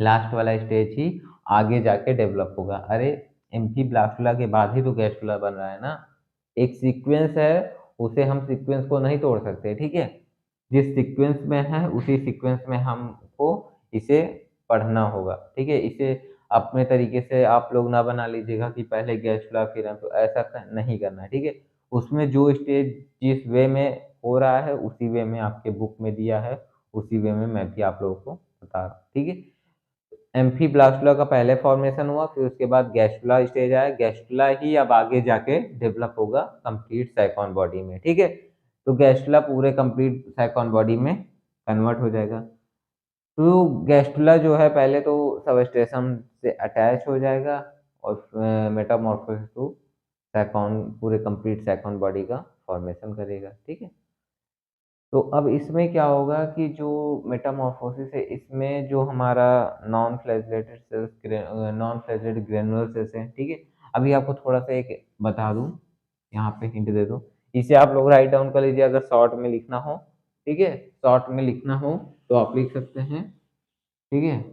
लास्ट वाला स्टेज ही आगे जाके डेवलप होगा। अरे एम्फीब्लास्टुला के बाद ही तो गैस्ट्रुला बन रहा है ना, एक सीक्वेंस है, उसे हम सीक्वेंस को नहीं तोड़ सकते, ठीक है। जिस सीक्वेंस में है उसी सीक्वेंस में हमको इसे पढ़ना होगा, ठीक है। इसे अपने तरीके से आप लोग ना बना लीजिएगा कि पहले गैस्ट्रुला फिर तो ऐसा नहीं करना है, ठीक है। उसमें जो स्टेज जिस वे में हो रहा है उसी वे में आपके बुक में दिया है, उसी वे में मैं भी आप लोगों को बता रहा हूँ, ठीक है। एम्फीब्लास्टुला का पहले फॉर्मेशन हुआ, फिर उसके बाद गैस्ट्रुला स्टेज आया, गैस्ट्रुला ही अब आगे जाके डेवलप होगा कंप्लीट सैकॉन बॉडी में, ठीक है। तो गैस्ट्रुला पूरे कंप्लीट सैकॉन बॉडी में कन्वर्ट हो जाएगा। तो गैस्ट्रुला जो है पहले तो सबस्ट्रेटम से अटैच हो जाएगा और मेटामॉर्फोसिस टू सैकॉन पूरे कंप्लीट सैकॉन बॉडी का फॉर्मेशन करेगा, ठीक है। तो अब इसमें क्या होगा कि जो मेटामॉर्फोसिस है इसमें जो हमारा non flagellated cells, non flagellated granular cells हैं, ठीक है। अभी आपको थोड़ा सा एक बता दूं, यहाँ पे हिंट दे दूं, इसे आप लोग राइट डाउन कर लीजिए अगर शॉर्ट में लिखना हो, ठीक है। शॉर्ट में लिखना हो तो आप लिख सकते हैं, ठीक है।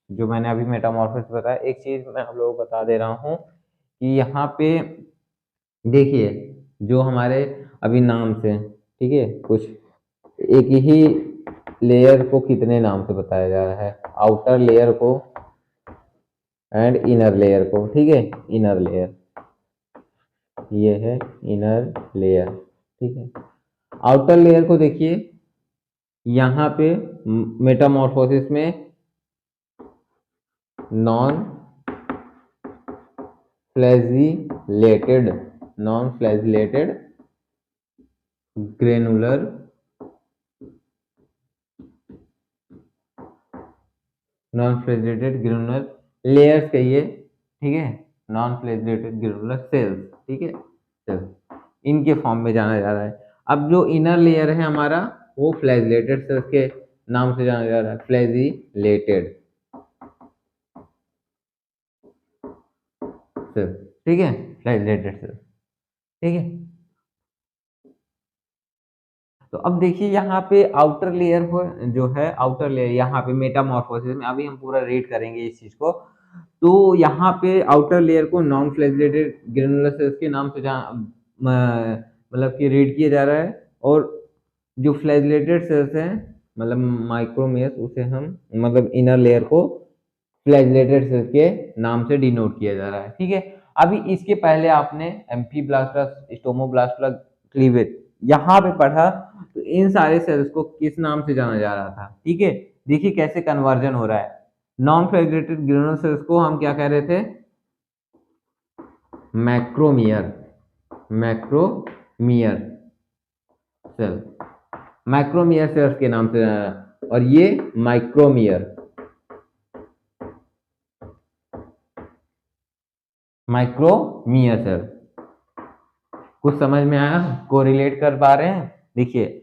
जो मैंने अभी मेटामॉर्फोसिस बताया, एक चीज मैं आप लोगों को बता दे रहा हूँ कि यहाँ पे देखिए जो हमारे अभी नाम से, ठीक है, कुछ एक ही लेयर को कितने नाम से बताया जा रहा है, आउटर लेयर को एंड इनर लेयर को, ठीक है। इनर लेयर, ये है इनर लेयर, ठीक है। आउटर लेयर को देखिए यहाँ पे मेटामॉर्फोसिस में non flagellated, non flagellated granular, non flagellated granular layers कहिए, ठीक है, नॉन फ्लैजिलेटेड ग्रेनुलर सेल्स, ठीक है, सेल्स, इनके फॉर्म में जाना जा रहा है। अब जो इनर लेयर है हमारा वो फ्लैजिलेटेड सेल्स के नाम से जाना जा रहा है, फ्लैजिलेटेड सेल्स, ठीक है, फ्लैजिलेटेड सेल्स, ठीक है। तो अब देखिए यहाँ पे आउटर लेयर हो जो है, आउटर लेयर यहाँ पे मेटामॉर्फोसिस में अभी हम पूरा रीड करेंगे इस चीज को। तो यहाँ पे आउटर लेयर को नॉन फ्लैजिलेटेड ग्रेनुलर सेल्स के नाम से मतलब कि रीड किया जा रहा है, और जो फ्लैजिलेटेड सेल्स हैं मतलब माइक्रोमियस उसे हम मतलब इनर लेयर को फ्लैजिलेटेड सेल्स के नाम से डिनोट किया जा रहा है, ठीक है। अभी इसके पहले आपने एम्फीब्लास्टुला, स्टोमोब्लास्टुला, क्लीवेज यहाँ पे पढ़ा, तो इन सारे सेल्स को किस नाम से जाना जा रहा था, ठीक है। देखिए कैसे कन्वर्जन हो रहा है। नॉन फ्लैजिलेटेड ग्रेनुलर सेल्स को हम क्या कह रहे थे, मैक्रोमियर, मैक्रोमियर सेल, मैक्रोमियर सेल्स के नाम से जाना जा रहा है, और ये माइक्रोमियर, माइक्रोमियर सेल। कुछ समझ में आया, कोरिलेट कर पा रहे हैं। देखिए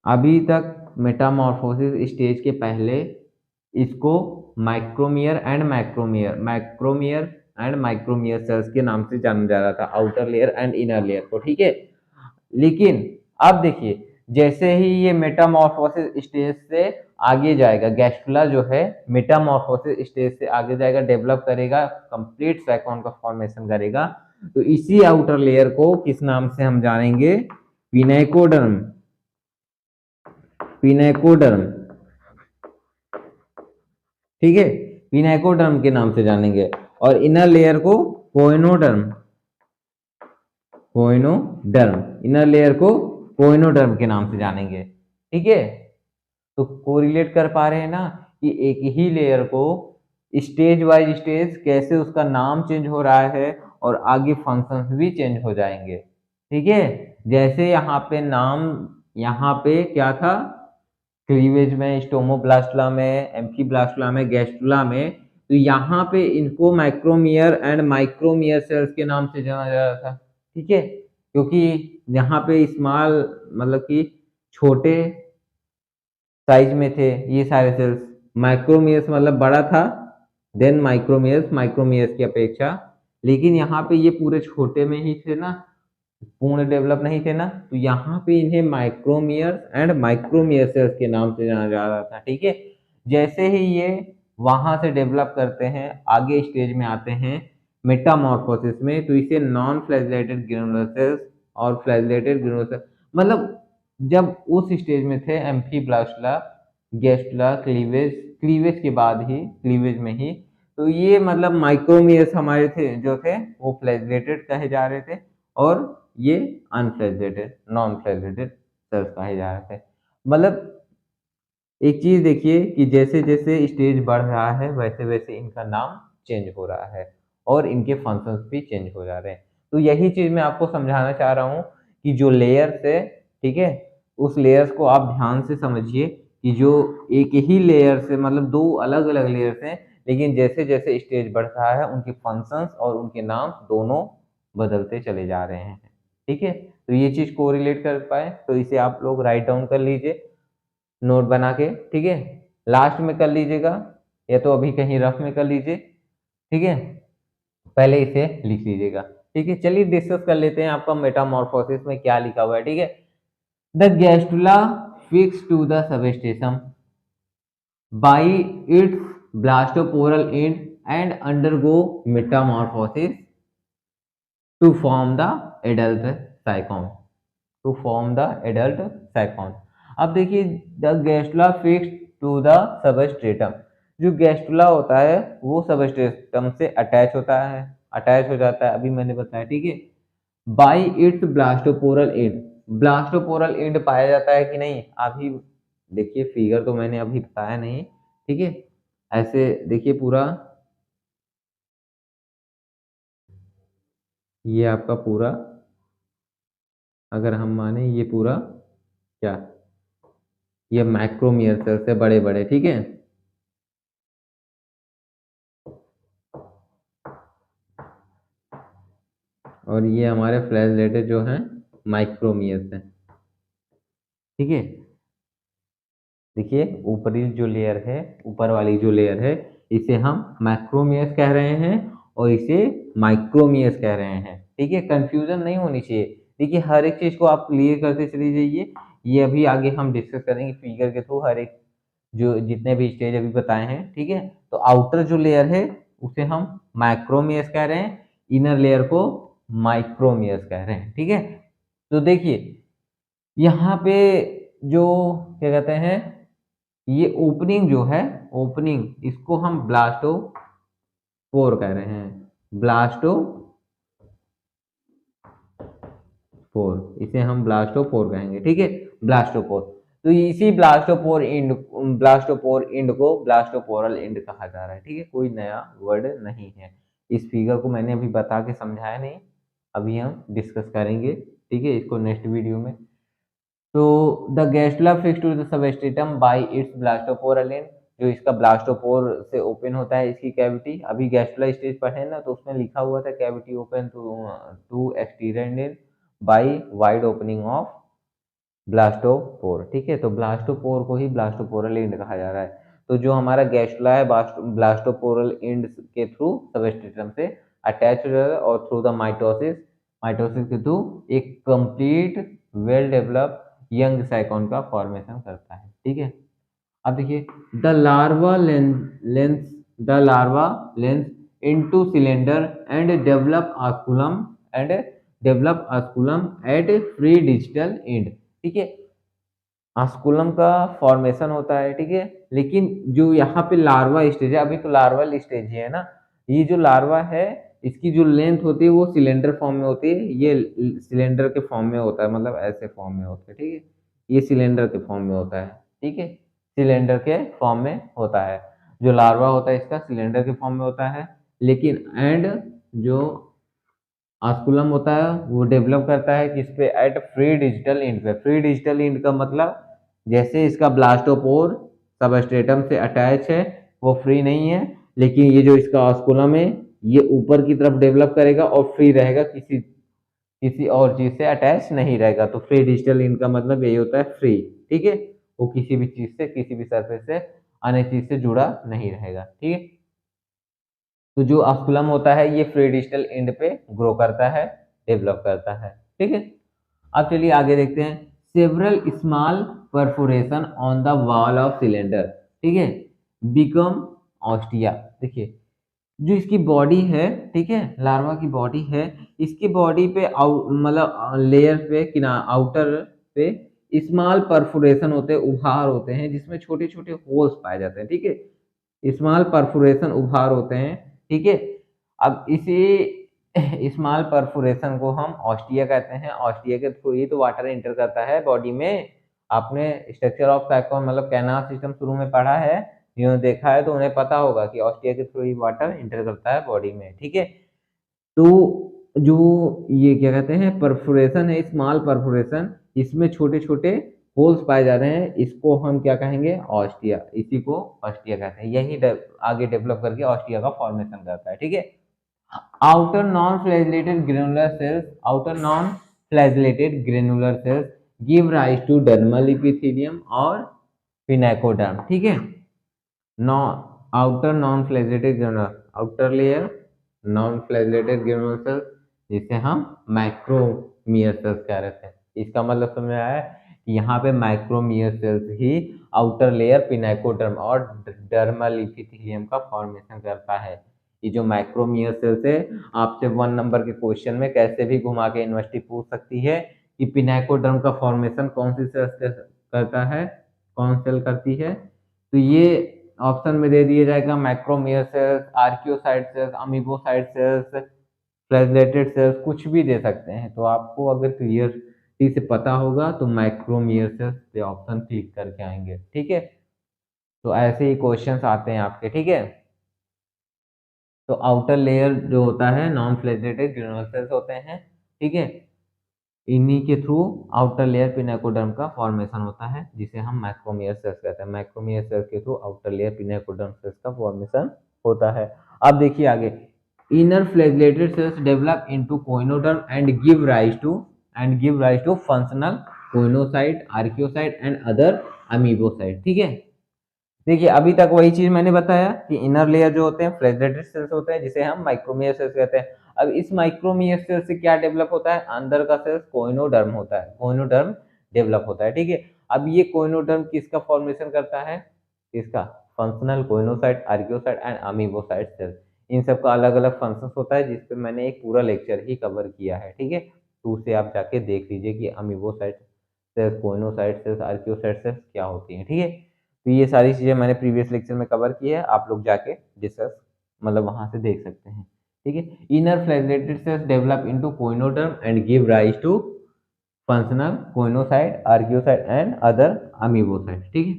अभी तक मेटामॉर्फोसिस स्टेज के पहले इसको माइक्रोमियर एंड मैक्रोमियर, माइक्रोमियर एंड माइक्रोमियर सेल्स के नाम से जाना जा रहा था, outer layer and inner layer को, ठीक है। लेकिन अब देखिए जैसे ही ये मेटामॉर्फोसिस स्टेज से आगे जाएगा, गैस्ट्रुला जो है मेटामॉर्फोसिस स्टेज से आगे जाएगा, डेवलप करेगा, कंप्लीट साइकोन का फॉर्मेशन करेगा, तो इसी आउटर लेयर को किस नाम से हम जानेंगे? पिनेकोडर्म। पिनेकोडर्म, ठीक है, पिनेकोडर्म के नाम से जानेंगे। और इनर लेयर को कोइनोडर्म, कोइनोडर्म, इनर लेयर को कोइनोडर्म के नाम से जानेंगे, ठीक है। तो कोरिलेट कर पा रहे हैं ना कि एक ही लेयर को स्टेज वाइज स्टेज कैसे उसका नाम चेंज हो रहा है और आगे फंक्शंस भी चेंज हो जाएंगे, ठीक है। जैसे यहाँ पे नाम, यहाँ पे क्या था, क्लीवेज में, स्टोमोब्लास्टुला में, एम्फीब्लास्टुला में, गैस्ट्रुला में, तो यहाँ पे इनको माइक्रोमियर एंड माइक्रोमियर सेल्स के नाम से जाना जा रहा था, ठीक है, क्योंकि यहाँ पे स्मॉल मतलब कि छोटे साइज में थे ये सारे सेल्स, माइक्रोमियर्स मतलब बड़ा था, देन माइक्रोमियर्स, माइक्रोमियर्स की अपेक्षा, लेकिन यहाँ पे ये पूरे छोटे में ही थे ना, पूर्ण डेवलप नहीं थे ना, तो यहाँ पे इन्हें माइक्रोमियर्स एंड माइक्रोमियर सेल्स के नाम से जाना जा रहा था, ठीक है। जैसे ही ये वहां से डेवलप करते हैं, आगे स्टेज में आते हैं मेटामॉर्फोसिस में, तो इसे नॉन फ्लैजेलेटेड ग्रेनुलर सेल्स और फ्लैजेलेटेड ग्रेनुलर सेल्स, मतलब जब उस स्टेज में थे एम्फीब्लास्टुला, गैस्ट्रुला, क्लीवेज, क्लीवेज के बाद ही, क्लीवेज में ही, तो ये मतलब माइक्रोमियर्स हमारे थे जो थे वो फ्लैजेलेटेड कहे जा रहे थे, और ये अनफ्लैजेलेटेड, नॉन फ्लैजेलेटेड सेल्स कहे जा रहे थे। मतलब एक चीज देखिए कि जैसे जैसे स्टेज बढ़ रहा है वैसे वैसे इनका नाम चेंज हो रहा है और इनके फंक्शंस भी चेंज हो जा रहे हैं। तो यही चीज मैं आपको समझाना चाह रहा हूँ कि जो लेयर्स है, ठीक है, उस लेयर्स को आप ध्यान से समझिए कि जो एक ही लेयर से, मतलब दो अलग अलग लेयर्स हैं, लेकिन जैसे जैसे स्टेज बढ़ रहा है उनके फंक्शंस और उनके नाम दोनों बदलते चले जा रहे हैं, ठीक है। तो ये चीज को रिलेट कर पाए तो इसे आप लोग राइट डाउन कर लीजिए नोट बना के, ठीक है, लास्ट में कर लीजिएगा या तो अभी कहीं रफ में कर लीजिए, ठीक है, पहले इसे लिख लीजिएगा, ठीक है। चलिए डिस्कस कर लेते हैं आपका मेटामॉर्फोसिस में क्या लिखा हुआ है, ठीक है। The gastrula fix to the substation by its blastoporal end and undergo metamorphosis to form the adult sycon, to form the adult sycon. अब देखिए the gastrula fix to the substratum, जो गैस्ट्रुला होता है वो सबस्ट्रेटम से अटैच होता है, अटैच हो जाता है, अभी मैंने बताया, ठीक है। By its blastoporal and, ब्लास्टोपोरल and पाया जाता है कि नहीं, अभी देखिए फिगर तो मैंने अभी बताया नहीं, ठीक है, ऐसे देखिए पूरा, ये आपका पूरा, अगर हम माने ये पूरा क्या, ये माइक्रोमियर सेल से बड़े बड़े, ठीक है, और ये हमारे फ्लैजेलेटेड जो हैं माइक्रोमियर्स हैं, ठीक है। देखिए ऊपरी जो लेयर है, ऊपर वाली जो लेयर है, इसे हम मैक्रोमियर्स कह रहे हैं और इसे माइक्रोमियर्स कह रहे हैं, ठीक है, कंफ्यूजन नहीं होनी चाहिए। देखिए हर एक चीज को आप क्लियर करते चले जाइए, ये अभी आगे हम डिस्कस करेंगे फिगर के थ्रू, हर एक जो जितने भी स्टेज अभी बताए हैं, ठीक है। तो आउटर जो लेयर है उसे हम माइक्रोमियर्स कह रहे हैं, इनर लेयर को माइक्रोमियर्स कह रहे हैं, ठीक है। तो देखिए यहाँ पे जो क्या कहते हैं, ये ओपनिंग जो है, ओपनिंग इसको हम ब्लास्टोपोर कह रहे हैं, ब्लास्टोपोर, इसे हम ब्लास्टोपोर कहेंगे, ठीक है, ब्लास्टोपोर। तो इसी ब्लास्टोपोर इंड को ब्लास्टोपोरल इंड कहा जा रहा है, ठीक है, कोई नया वर्ड नहीं है। इस फिगर को मैंने अभी बता के समझाया नहीं, अभी हम डिस्कस करेंगे, ठीक है, इसको नेक्स्ट वीडियो में। तो the gastrula fix to the substratum by its blastoporal end, जो इसका ब्लास्टोपोर से ओपन होता है इसकी कैविटी, अभी गैस्ट्रुला स्टेज पढ़े ना तो उसमें लिखा हुआ था cavity open to exterior and by wide opening of blastopore, ठीक है। तो ब्लास्टोपोर को ही ब्लास्टोपोरल एंड कहा जा रहा है। तो जो हमारा गैस्ट्रुला है ब्लास्टोपोरल एंड के थ्रू सबस्ट्रेटम से अटैच हो जाता है और थ्रू द माइटोसिस, माइटोसिस के थ्रू एक complete well developed young sycon का फॉर्मेशन करता है। ठीक है, अब देखिए the larva lens into cylinder and develop osculum at free digital end. ठीक है, ऑस्कुलम का फॉर्मेशन होता है। ठीक है, लेकिन जो यहाँ पे लार्वा स्टेज है, अभी तो लार्वल स्टेज ही है ना, ये जो लार्वा है इसकी जो लेंथ होती है वो सिलेंडर फॉर्म में होती है, ये सिलेंडर के फॉर्म में होता है, मतलब ऐसे फॉर्म में होता है। ठीक है, ये सिलेंडर के फॉर्म में होता है। ठीक है, सिलेंडर के फॉर्म में होता है, जो लार्वा होता है इसका सिलेंडर के फॉर्म में होता है। लेकिन एंड जो ऑस्कुलम होता है वो डेवलप करता है किस पे, एट फ्री डिजिटल इंड पे। फ्री डिजिटल इंड का मतलब जैसे इसका ब्लास्टोपोर सबस्ट्रेटम से अटैच है वो फ्री नहीं है, लेकिन ये जो इसका ऑस्कुलम है ये ऊपर की तरफ डेवलप करेगा और फ्री रहेगा, किसी किसी और चीज से अटैच नहीं रहेगा। तो फ्री डिजिटल इंड का मतलब यही होता है फ्री। ठीक है, वो किसी भी चीज से, किसी भी सरफेस से, अन्य चीज से जुड़ा नहीं रहेगा। ठीक है, तो जो ऑस्कुलम होता है ये फ्री डिजिटल एंड पे ग्रो करता है, डेवलप करता है। ठीक है, अब चलिए आगे देखते हैं। Several small perforation on the wall of cylinder. ठीक है, बिकम ऑस्टिया। देखिए जो इसकी बॉडी है, ठीक है, लार्वा की बॉडी है, इसकी बॉडी पे मतलब लेयर पे आउटर पे स्मॉल परफोरेशन होते हैं, उभार होते हैं, जिसमें छोटे छोटे होल्स पाए जाते हैं। ठीक है, स्मॉल परफोरेशन उभार होते हैं। ठीक है, अब इसी स्मॉल परफोरेशन को हम ऑस्टिया कहते हैं। ऑस्टिया के थ्रू ही तो वाटर एंटर करता है बॉडी में। आपने स्ट्रक्चर ऑफ साइकोन मतलब कैनाल सिस्टम शुरू में पढ़ा है, जिन्होंने देखा है तो उन्हें पता होगा कि ऑस्टिया के थ्रू ही वाटर एंटर करता है बॉडी में। ठीक है, तो जो ये क्या कहते हैं परफोरेशन है, स्मॉल परफोरेशन, इसमें छोटे छोटे होल्स पाए जा रहे हैं, इसको हम क्या कहेंगे, ऑस्टिया। इसी को ऑस्टिया कहते हैं, यही आगे डेवलप करके ऑस्टिया का फॉर्मेशन करता है। ठीक है, outer non flagellated granular cells give rise to dermal epithelium और पिनाकोडर्म। ठीक है, नॉ outer non flagellated granular, outer layer non flagellated granular cells, जिसे हम माइक्रोमियर सेल्स कह रहे थे। इसका मतलब समझ में आया कि यहाँ पे माइक्रोमियर सेल्स ही आउटर लेयर पिनाकोडर्म और डर्मल इपिथेलियम का फॉर्मेशन करता है। ये जो माइक्रोमियर सेल्स है, आपसे 1 नंबर के क्वेश्चन में कैसे भी घुमा के यूनिवर्सिटी पूछ सकती है कि पिनाकोडर्म का फॉर्मेशन कौन सी सेल करता है, कौन सेल करती है। तो ये ऑप्शन में दे दिया जाएगा micromere cells, archaeocyte cells, amoebocyte cells, flagellated cells, कुछ भी दे सकते हैं। तो आपको अगर क्लियरली से पता होगा तो माइक्रोमियर सेल्स पे ऑप्शन क्लिक करके आएंगे। ठीक है, तो ऐसे ही क्वेश्चंस आते हैं आपके। ठीक है, तो आउटर लेयर जो होता है नॉन फ्लैजिलेटेड ग्रेनुलर सेल्स होते हैं। ठीक है, इन्हीं के थ्रू आउटर लेयर पिनाकोडर्म का फॉर्मेशन होता है, जिसे हम माइक्रोमियर सेल्स कहते हैं। माइक्रोमियर सेल्स के through outer layer pinacoderm cells का फॉर्मेशन होता है। अब देखिए आगे, inner flagellated cells develop into choanoderm and give rise to functional choanocyte, archaeocyte and other amoebocyte. ठीक है, देखिए अभी तक वही चीज मैंने बताया कि इनर लेयर जो होते हैं फ्लैजिलेटेड सेल्स होते हैं, जिसे हम माइक्रोमियर सेल्स कहते हैं। अब इस माइक्रोमियर सेल से क्या डेवलप होता है, अंदर का सेल्स कोइनोडर्म होता है, कोइनोडर्म डेवलप होता है। ठीक है, अब ये कोइनोडर्म किसका फॉर्मेशन करता है, किसका, functional choanocyte, archaeocyte and amoebocyte cells. इन सब का अलग अलग फंक्शन होता है, जिसपे मैंने एक पूरा लेक्चर ही कवर किया है। ठीक है, तो उसे आप जाके देख लीजिए कि amoebocyte cells, choanocyte cells, archaeocyte cells क्या होती हैं। ठीक है, तो ये सारी चीज़ें मैंने प्रीवियस लेक्चर में कवर की है, आप लोग जाके डिस्कस मतलब वहाँ से देख सकते हैं। ठीक है, inner flagellated cells develop into choanoderm and give rise to functional choanocyte, archaeocyte and other amoebocyte. ठीक है,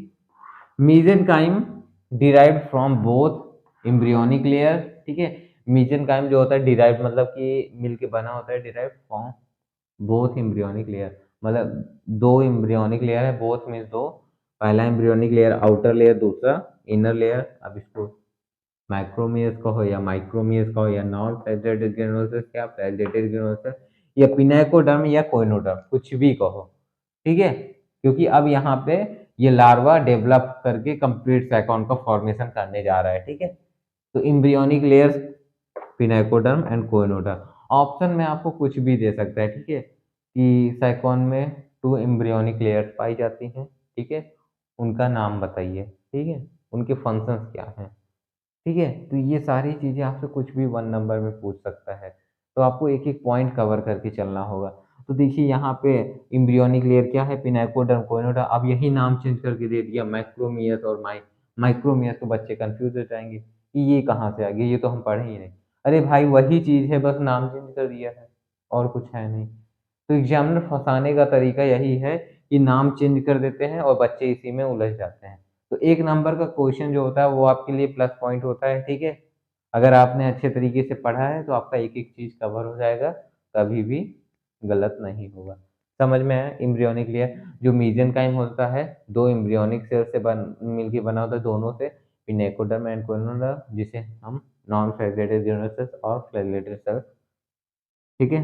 mesenchyme derived from both embryonic layer. ठीक है, मीसेनकाइम जो होता है डिराइव्ड मतलब कि मिल के बना होता है, derived from both embryonic layer, मतलब दो एम्ब्रियोनिक लेयर है, बोथ मीन्स दो, पहला एम्ब्रियोनिक लेयर आउटर लेयर, दूसरा इनर लेयर। अब इसको माइक्रोमियर्स कहो या माइक्रोमियर्स कहो या नॉन फ्लैजिलेटेड ग्रेनुलोसस, क्या फ्लैजिलेटेड ग्रेनुलोसस या पिनाकोडर्म या कोइनोडर्म, कुछ भी कहो। ठीक है, क्योंकि अब यहाँ पे ये लार्वा डेवलप करके कंप्लीट साइकोन का फॉर्मेशन करने जा रहा है। ठीक है, तो embryonic layers pinacoderm and choanoderm. Option में आपको कुछ भी दे सकता है। ठीक है, कि साइकोन में 2 एम्ब्रियोनिक लेयर्स पाई जाती हैं, ठीक है? उनका नाम बताइए, ठीक है? उनके फंक्शंस क्या हैं? ठीक है? तो ये सारी चीज़ें आपसे कुछ भी 1 नंबर में पूछ सकता है। तो आपको एक-एक पॉइंट कवर करके चलना होगा। तो देखिए यहाँ पे एम्ब्रियोनिक लेयर क्या है? पिनाकोडर्म, कोनोडा। अब यही नाम चेंज करके दे दिया मैक्रोमियस और माइक्रोमियस, तो बच्चे कन्फ्यूज़ हो जाएँगे कि ये कहाँ से आ गया? ये तो हम पढ़े ही नहीं। अरे भाई वही चीज़ है, बस नाम चेंज कर दिया है और कुछ है नहीं। तो एग्ज़ामिनर फँसाने का तरीका यही है कि नाम चेंज कर देते हैं और बच्चे इसी में उलझ जाते हैं। तो 1 नंबर का क्वेश्चन जो होता है वो आपके लिए प्लस पॉइंट होता है, ठीक है? अगर आपने अच्छे तरीके से पढ़ा है तो आपका एक-एक चीज़ कवर हो जाएगा, कभी भी गलत नहीं होगा। समझ में आया? एम्ब्रियोनिक लेयर जो मेसेनकाइम होता है, 2 एम्ब्रियोनिक सेल से मिलके बना होता है, दोनों से पिनेकोडर्म एंड कोनोडा, जिसे हम नॉन फ्लैगेलेटेड ग्रेनुलर सेल्स और फ्लैगेलेटेड सेल्स, ठीक है?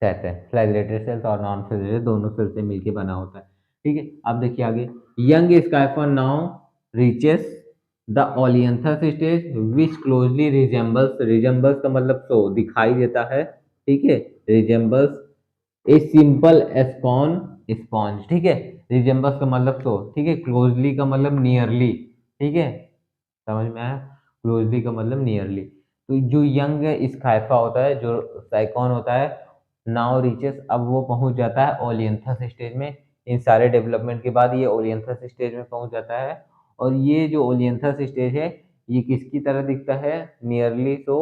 कहते हैं। फ्लैगेलेटेड सेल्स और नॉन फ्लैगेलेटेड दोनों सेल से मिलके बना होता है। ठीक है? अब देखिए आगे, young scypha now reaches the olynthus stage which closely resembles का मतलब सो दिखाई देता है, ठीक है? रिजेम्बल्स ए सिंपल एस्कॉन स्पॉन्ज, ठीक है? रिजेम्बल्स का मतलब सो, ठीक है? क्लोज़ली का मतलब नियरली, ठीक है? समझ में आया? क्लोज़ली का मतलब नियरली। तो जो यंग स्काइफा होता है, जो साइकॉन होता है, नाउ रीचेस, अब वो पहुँच जाता है ओलियंथस स्टेज में। इन सारे डेवलपमेंट के बाद ये ओलियंथस स्टेज में पहुँच जाता है और ये जो ओलियंथस स्टेज है, ये किसकी तरह दिखता है? नियरली टू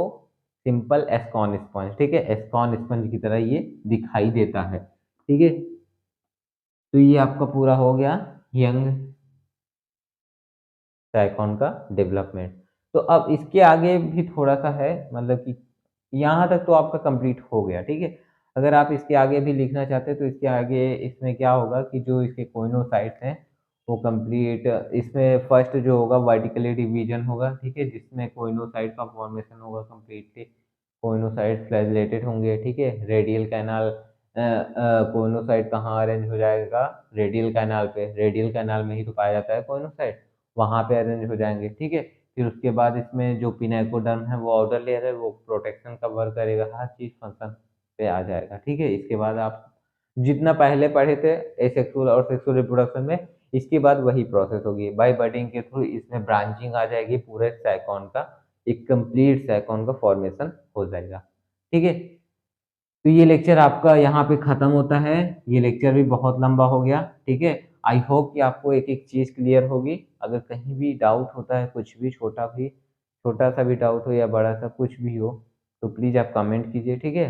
सिंपल एस्कॉन स्पंज, ठीक है? एस्कॉन स्पंज की तरह ये दिखाई देता है, ठीक है? तो ये आपका पूरा हो गया यंग साइकॉन का डेवलपमेंट। तो अब इसके आगे भी थोड़ा-सा है, मतलब कि यहाँ तक तो आपका कंप्लीट हो गया, ठीक है? अगर आप इसके आगे भी लिखना चाहते हैं तो इसके आगे इसमें क्या होगा कि जो इसके कोइनोसाइट्स हैं, वो कंप्लीट इसमें फर्स्ट जो होगा वर्टिकली डिवीजन होगा, ठीक है? जिसमें कोइनोसाइट का फॉर्मेशन होगा कंप्लीटली। कोइनोसाइट्स फ्लैगेलेटेड होंगे, ठीक है? रेडियल कैनाल कोइनोसाइट कहाँ अरेंज हो जाएगा? रेडियल कैनाल पे। रेडियल कैनाल में ही तो पाया जाता है कोइनोसाइट। वहाँ पे अरेंज हो जाएँगे, ठीक है? फिर उसके बाद इसमें जो पिनाकोडर्म है वो आउटर लेयर है, वो प्रोटेक्शन कवर करेगा, हर चीज़ फंक्शन पे आ जाएगा, ठीक है? इसके बाद आप जितना पहले पढ़े थे एसेक्सुअल और सेक्सुअल रिप्रोडक्शन में, इसके बाद वही प्रोसेस होगी। बाय बडिंग के थ्रू इसमें ब्रांचिंग आ जाएगी, पूरे ज़ाइगोन का एक कंप्लीट ज़ाइगोन का फॉर्मेशन हो जाएगा, ठीक है? तो ये लेक्चर आपका यहाँ पे खत्म होता है। ये लेक्चर भी बहुत लंबा हो गया, ठीक है? आई होप कि आपको एक-एक चीज़ क्लियर होगी। अगर कहीं भी डाउट होता है, कुछ भी छोटा-सा भी डाउट हो या बड़ा-सा कुछ भी हो, तो प्लीज़ आप कमेंट कीजिए, ठीक है?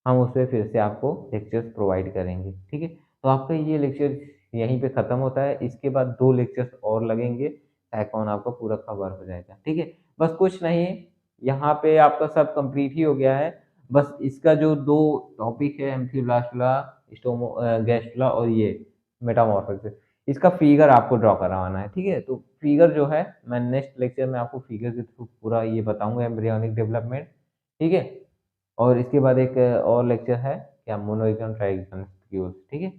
हम उसपे फिर से आपको लेक्चर्स प्रोवाइड करेंगे, ठीक है? तो आपका ये लेक्चर यहीं पे खत्म होता है। इसके बाद 2 लेक्चर्स और लगेंगे, अकाउंट आपका पूरा कवर हो जाएगा, ठीक है? बस कुछ नहीं, यहाँ पे आपका सब कंप्लीट ही हो गया है। बस इसका जो 2 टॉपिक है, एम्फीब्लास्टुला, गैस्ट्रुला और ये मेटामॉर्फोसिस, इसका फिगर आपको ड्रॉ करवाना है, ठीक है? तो फिगर जो है, मैं नेक्स्ट लेक्चर में आपको फिगर के थ्रू पूरा ये बताऊँगा एम्ब्रियोनिक डेवलपमेंट, ठीक है? और इसके बाद एक और लेक्चर है, क्या मोनोइगन ट्राइगन फ्यूज, ठीक है?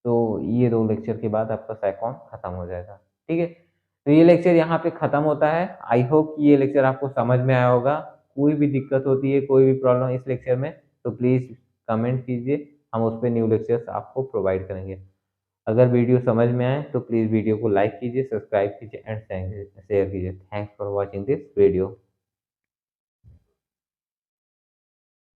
तो ये 2 लेक्चर के बाद आपका साइकॉन खत्म हो जाएगा, ठीक है? तो ये लेक्चर यहाँ पे खत्म होता है। आई होप कि ये लेक्चर आपको समझ में आया होगा। कोई भी दिक्कत होती है, कोई भी प्रॉब्लम इस लेक्चर में, तो प्लीज़ कमेंट कीजिए, हम उस पे न्यू लेक्चर्स आपको प्रोवाइड करेंगे। अगर वीडियो समझ में आए तो प्लीज़ वीडियो को लाइक कीजिए, सब्सक्राइब कीजिए एंड शेयर कीजिए। Thanks for watching this video.